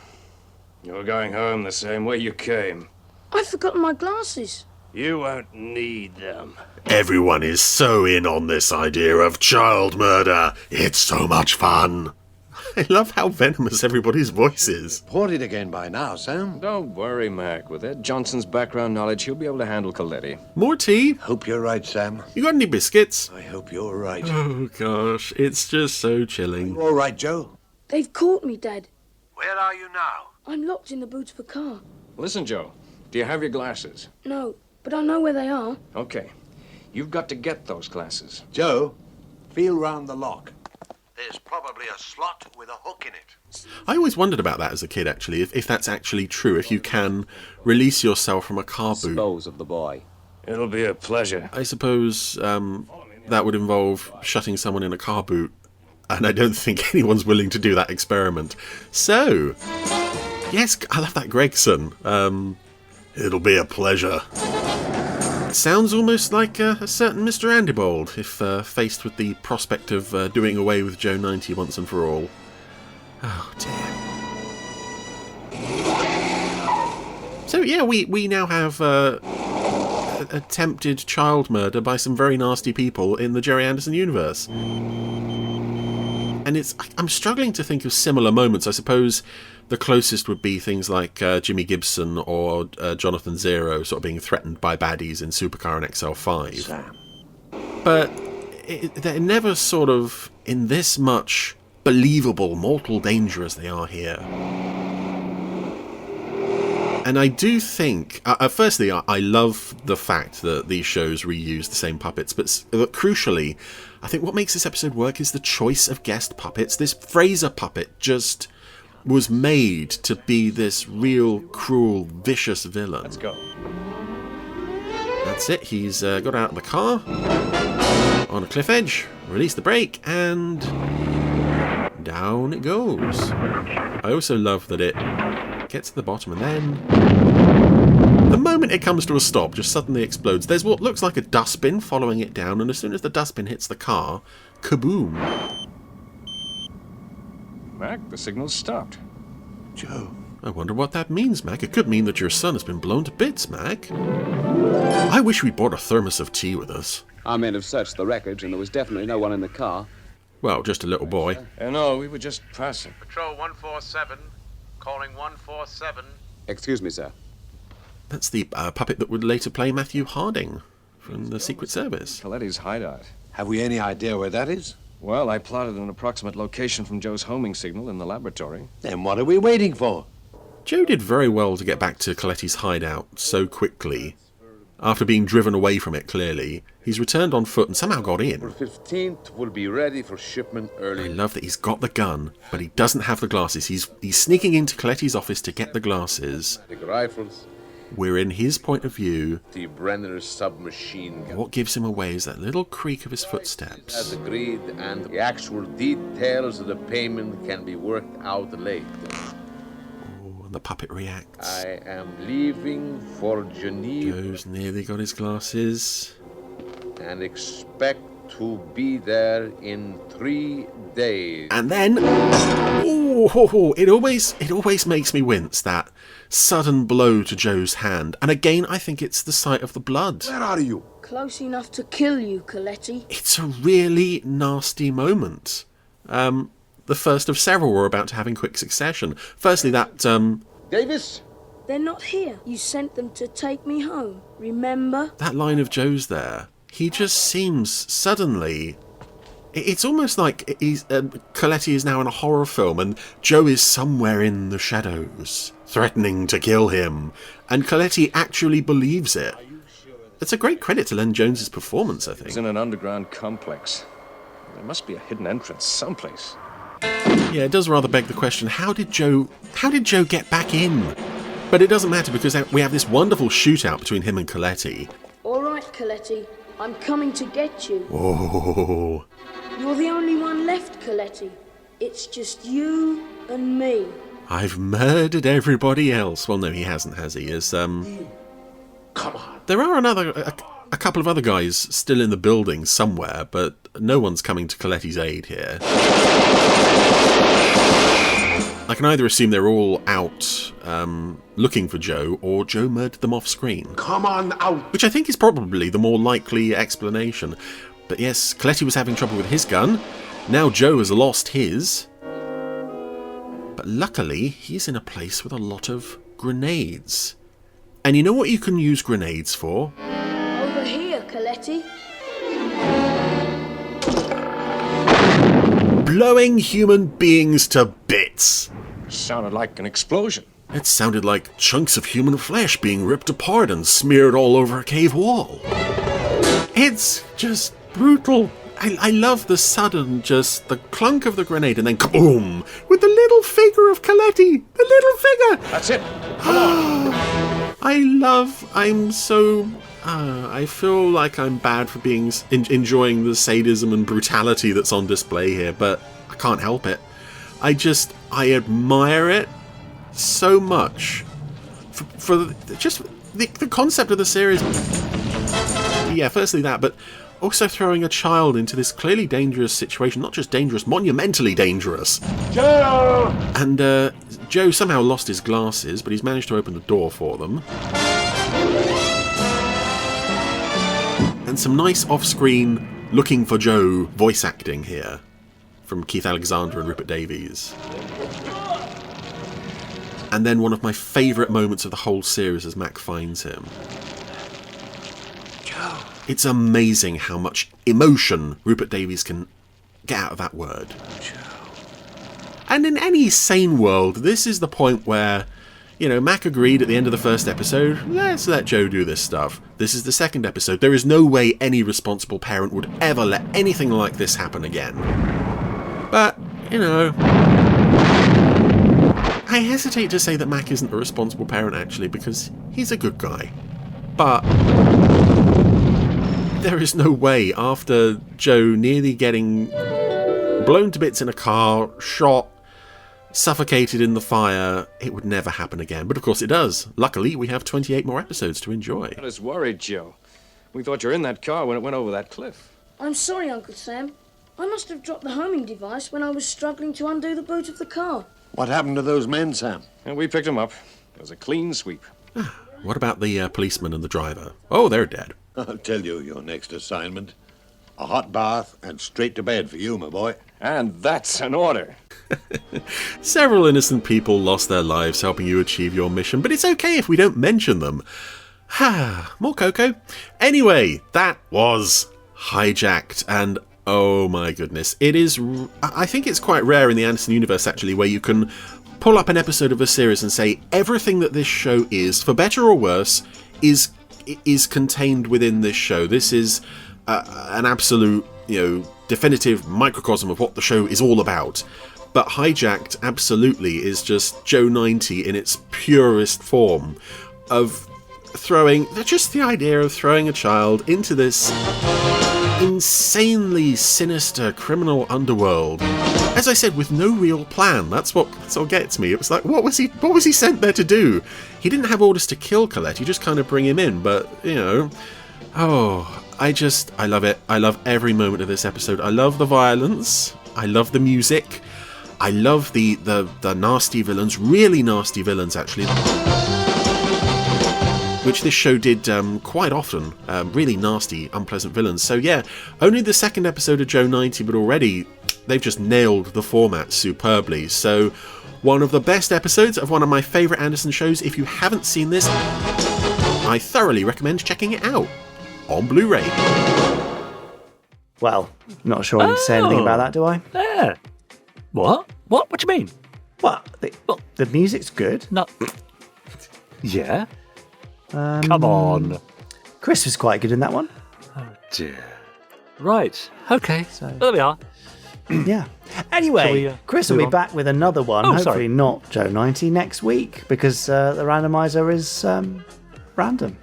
You're going home the same way you came. I've forgotten my glasses. You won't need them. Everyone is so in on this idea of child murder. It's so much fun. I love how venomous everybody's voice is. Poured it again by now, Sam. Don't worry, Mac. With Ed Johnson's background knowledge, he'll be able to handle Coletti. More tea? Hope you're right, Sam. You got any biscuits? I hope you're right. Oh, gosh. It's just so chilling. You're all right, Joe? They've caught me, Dad. Where are you now? I'm locked in the boot of a car. Listen, Joe. Do you have your glasses? No, but I know where they are. Okay. You've got to get those glasses. Joe, feel round the lock. There's probably a slot with a hook in it. I always wondered about that as a kid, actually, if that's actually true, if you can release yourself from a car boot. Dispose of the boy. It'll be a pleasure. I suppose that would involve shutting someone in a car boot, and I don't think anyone's willing to do that experiment. So, yes, I love that Gregson. It'll be a pleasure. sounds almost like a certain Mr. Andybold, if faced with the prospect of doing away with Joe 90 once and for all. Oh, dear. So, yeah, we now have attempted child murder by some very nasty people in the Gerry Anderson universe. And I'm struggling to think of similar moments. I suppose the closest would be things like Jimmy Gibson or Jonathan Zero sort of being threatened by baddies in Supercar and XL5. Sam. But they're never sort of in this much believable mortal danger as they are here. And I do think, firstly, I love the fact that these shows reuse the same puppets, but crucially, I think what makes this episode work is the choice of guest puppets. This Fraser puppet just was made to be this real, cruel, vicious villain. Let's go. That's it, he's got out of the car, on a cliff edge, released the brake, and down it goes. I also love that it gets to the bottom and then the moment it comes to a stop just suddenly explodes. There's what looks like a dustbin following it down, and as soon as the dustbin hits the car, kaboom. Mac, the signal's stopped. Joe. I wonder what that means, Mac. It could mean that your son has been blown to bits, Mac. I wish we'd brought a thermos of tea with us. Our men have searched the wreckage and there was definitely no one in the car. Well, just a little boy. No, we were just passing. Patrol 147, calling 147. Excuse me, sir. That's the puppet that would later play Matthew Harding from the Secret Service. Coletti's hideout. Have we any idea where that is? Well, I plotted an approximate location from Joe's homing signal in the laboratory. Then what are we waiting for? Joe did very well to get back to Coletti's hideout so quickly. After being driven away from it, clearly, he's returned on foot and somehow got in. 15th will be ready for shipment early. I love that he's got the gun, but he doesn't have the glasses. He's sneaking into Coletti's office to get the glasses. The rifles. We're in his point of view. The Brenner submachine gun. What gives him away is that little creak of his footsteps. As agreed, and the actual details of the payment can be worked out later. And the puppet reacts. I am leaving for Geneva. Joe's nearly got his glasses. And expect to be there in 3 days. And then, it always makes me wince, that sudden blow to Joe's hand. And again, I think it's the sight of the blood. Where are you? Close enough to kill you, Coletti. It's a really nasty moment. The first of several we're about to have in quick succession. Firstly, that, Davis? They're not here. You sent them to take me home, remember? That line of Joe's there. He just seems suddenly... It's almost like Coletti is now in a horror film and Joe is somewhere in the shadows, threatening to kill him. And Coletti actually believes it. It's a great credit to Len Jones's performance, I think. It's in an underground complex. There must be a hidden entrance someplace. Yeah, it does rather beg the question, how did Joe get back in? But it doesn't matter because we have this wonderful shootout between him and Coletti. All right, Coletti. I'm coming to get you. Oh. You're the only one left, Coletti. It's just you and me. I've murdered everybody else. Well, no, he hasn't, has he? Come on. There are a couple of other guys still in the building somewhere, but no one's coming to Coletti's aid here. I can either assume they're all out looking for Joe, or Joe murdered them off screen. Come on out! Which I think is probably the more likely explanation. But yes, Coletti was having trouble with his gun. Now Joe has lost his. But luckily, he's in a place with a lot of grenades. And you know what you can use grenades for? Over here, Coletti. Blowing human beings to bits. Sounded like an explosion. It sounded like chunks of human flesh being ripped apart and smeared all over a cave wall. It's just brutal. I love the sudden, just the clunk of the grenade and then kaboom! With the little figure of Coletti! The little figure! That's it! Come on! I feel like I'm bad for being enjoying the sadism and brutality that's on display here, but I can't help it. I admire it so much for just the concept of the series. Yeah, firstly that, but also throwing a child into this clearly dangerous situation. Not just dangerous, monumentally dangerous. Joe! And Joe somehow lost his glasses, but he's managed to open the door for them. And some nice off-screen looking for Joe voice acting here from Keith Alexander and Rupert Davies. And then one of my favourite moments of the whole series as Mac finds him. Joe. It's amazing how much emotion Rupert Davies can get out of that word. Joe. And in any sane world, this is the point where, you know, Mac agreed at the end of the first episode, let's let Joe do this stuff. This is the second episode. There is no way any responsible parent would ever let anything like this happen again. But, you know, I hesitate to say that Mac isn't a responsible parent, actually, because he's a good guy. But there is no way, after Joe nearly getting blown to bits in a car, shot, suffocated in the fire, it would never happen again. But of course it does. Luckily, we have 28 more episodes to enjoy. Got us worried, Joe. We thought you were in that car when it went over that cliff. I'm sorry, Uncle Sam. I must have dropped the homing device when I was struggling to undo the boot of the car. What happened to those men, Sam? And we picked them up. It was a clean sweep. What about the policeman and the driver? Oh, they're dead. I'll tell you your next assignment. A hot bath and straight to bed for you, my boy. And that's an order. Several innocent people lost their lives helping you achieve your mission, but it's okay if we don't mention them. More cocoa. Anyway, that was Hijacked, and oh my goodness. It is, I think it's quite rare in the Anderson universe, actually, where you can pull up an episode of a series and say everything that this show is, for better or worse, is contained within this show. This is an absolute, definitive microcosm of what the show is all about. But Hijacked absolutely is just Joe 90 in its purest form of just the idea of throwing a child into this insanely sinister criminal underworld. As I said, with no real plan. That's what gets me. It was like, what was he sent there to do? He didn't have orders to kill Colette. He just kind of bring him in. But I love it. I love every moment of this episode. I love the violence. I love the music. I love the nasty villains, really nasty villains actually, which this show did quite often, really nasty, unpleasant villains. So yeah, only the second episode of Joe 90, but already they've just nailed the format superbly. So one of the best episodes of one of my favourite Anderson shows. If you haven't seen this, I thoroughly recommend checking it out on Blu-ray. Well, not sure I need to say anything about that, do I? Yeah. What? What do you mean? What? The music's good. No. Yeah. Come on. Chris was quite good in that one. Oh dear. Right. Okay. So there we are. Yeah. Anyway, Chris will be back with another one. Hopefully not Joe 90 next week, because the randomizer is random.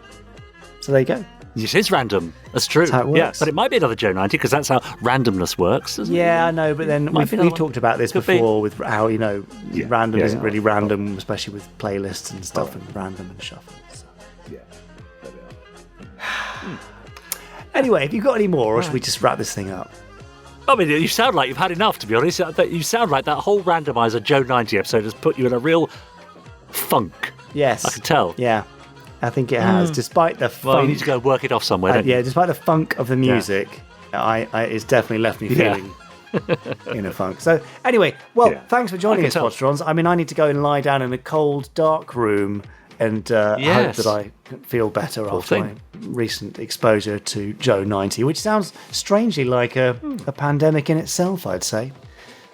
So there you go. It is random. That's true. That's how it works. Yeah, but it might be another Joe 90 because that's how randomness works, isn't it? Yeah, I know, but then we've talked about this before with how, random isn't really random, especially with playlists and stuff and random and shuffle. So. Yeah, there we are. Anyway, have you got any more, or should we just wrap this thing up? I mean, you sound like you've had enough, to be honest. You sound like that whole Randomiser Joe 90 episode has put you in a real funk. Yes. I can tell. Yeah. I think it has, despite the funk. Well, you need to go work it off somewhere, don't you? Yeah, despite the funk of the music, it's definitely left me feeling in a funk. So, anyway, thanks for joining us, Podstrons. I mean, I need to go and lie down in a cold, dark room and hope that I feel better after my recent exposure to Joe 90, which sounds strangely like a pandemic in itself, I'd say.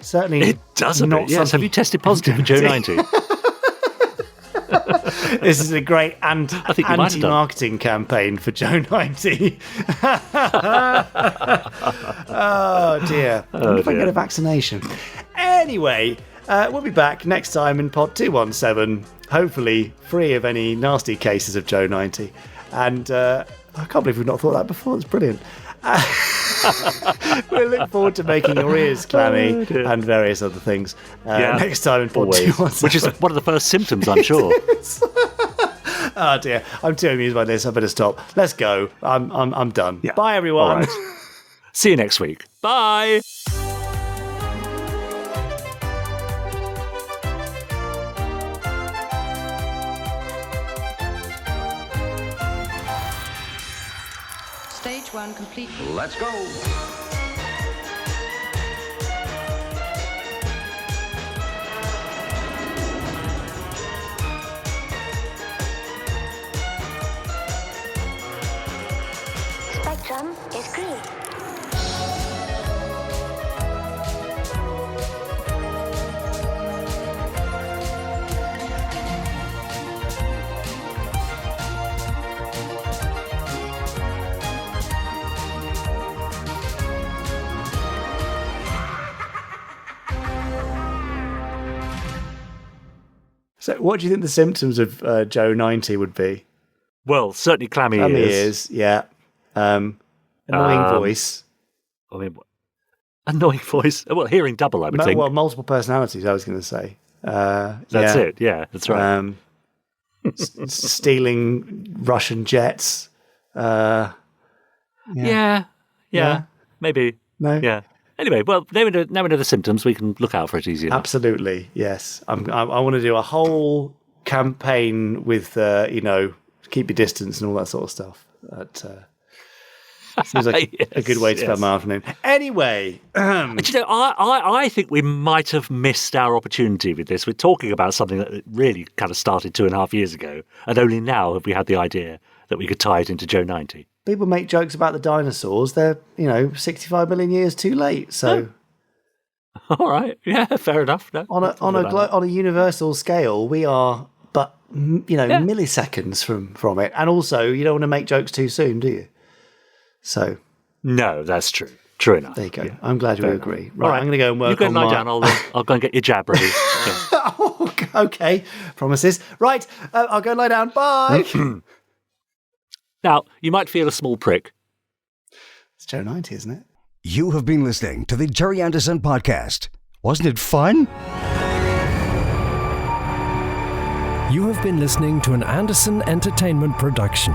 Certainly it does a bit, yes. Have you tested positive for Joe 90? This is a great anti-marketing campaign for Joe 90. Oh dear. I wonder if I can get a vaccination. Anyway, we'll be back next time in Pod 217, hopefully free of any nasty cases of Joe 90. And I can't believe we've not thought that before. It's brilliant. We look forward to making your ears clammy and various other things next time in Pod 217. Which is one of the first symptoms, I'm sure. Oh dear, I'm too amused by this. I better stop. Let's go. I'm done. Yeah. Bye, everyone. All right. See you next week. Bye. Stage 1 complete. Let's go. Spectrum is green. So, what do you think the symptoms of Joe 90 would be? Well, certainly clammy ears. Yeah. Annoying voice. I mean, annoying voice. Well, hearing double, I would think. Well, multiple personalities, I was going to say. That's it. Yeah, that's right. Stealing Russian jets. Yeah, maybe. No? Yeah. Anyway, well, now we know the symptoms. We can look out for it easy enough. Absolutely, yes. I want to do a whole campaign with, keep your distance and all that sort of stuff. That seems like a good way to spend my afternoon. Anyway. I think we might have missed our opportunity with this. We're talking about something that really kind of started 2.5 years ago, and only now have we had the idea that we could tie it into Joe 90. People make jokes about the dinosaurs. They're, 65 million years too late. So, all right, yeah, fair enough. No, on a universal scale, we are, but milliseconds from it. And also, you don't want to make jokes too soon, do you? So, no, that's true. True enough. There you go. Yeah. I'm glad you agree. Right, I'm going to go and work. You go lie down. I'll go and get your jab ready. Okay, promises. Right, I'll go lie down. Bye. Now, you might feel a small prick. It's Joe 90, isn't it? You have been listening to the Gerry Anderson Podcast. Wasn't it fun? You have been listening to an Anderson Entertainment production.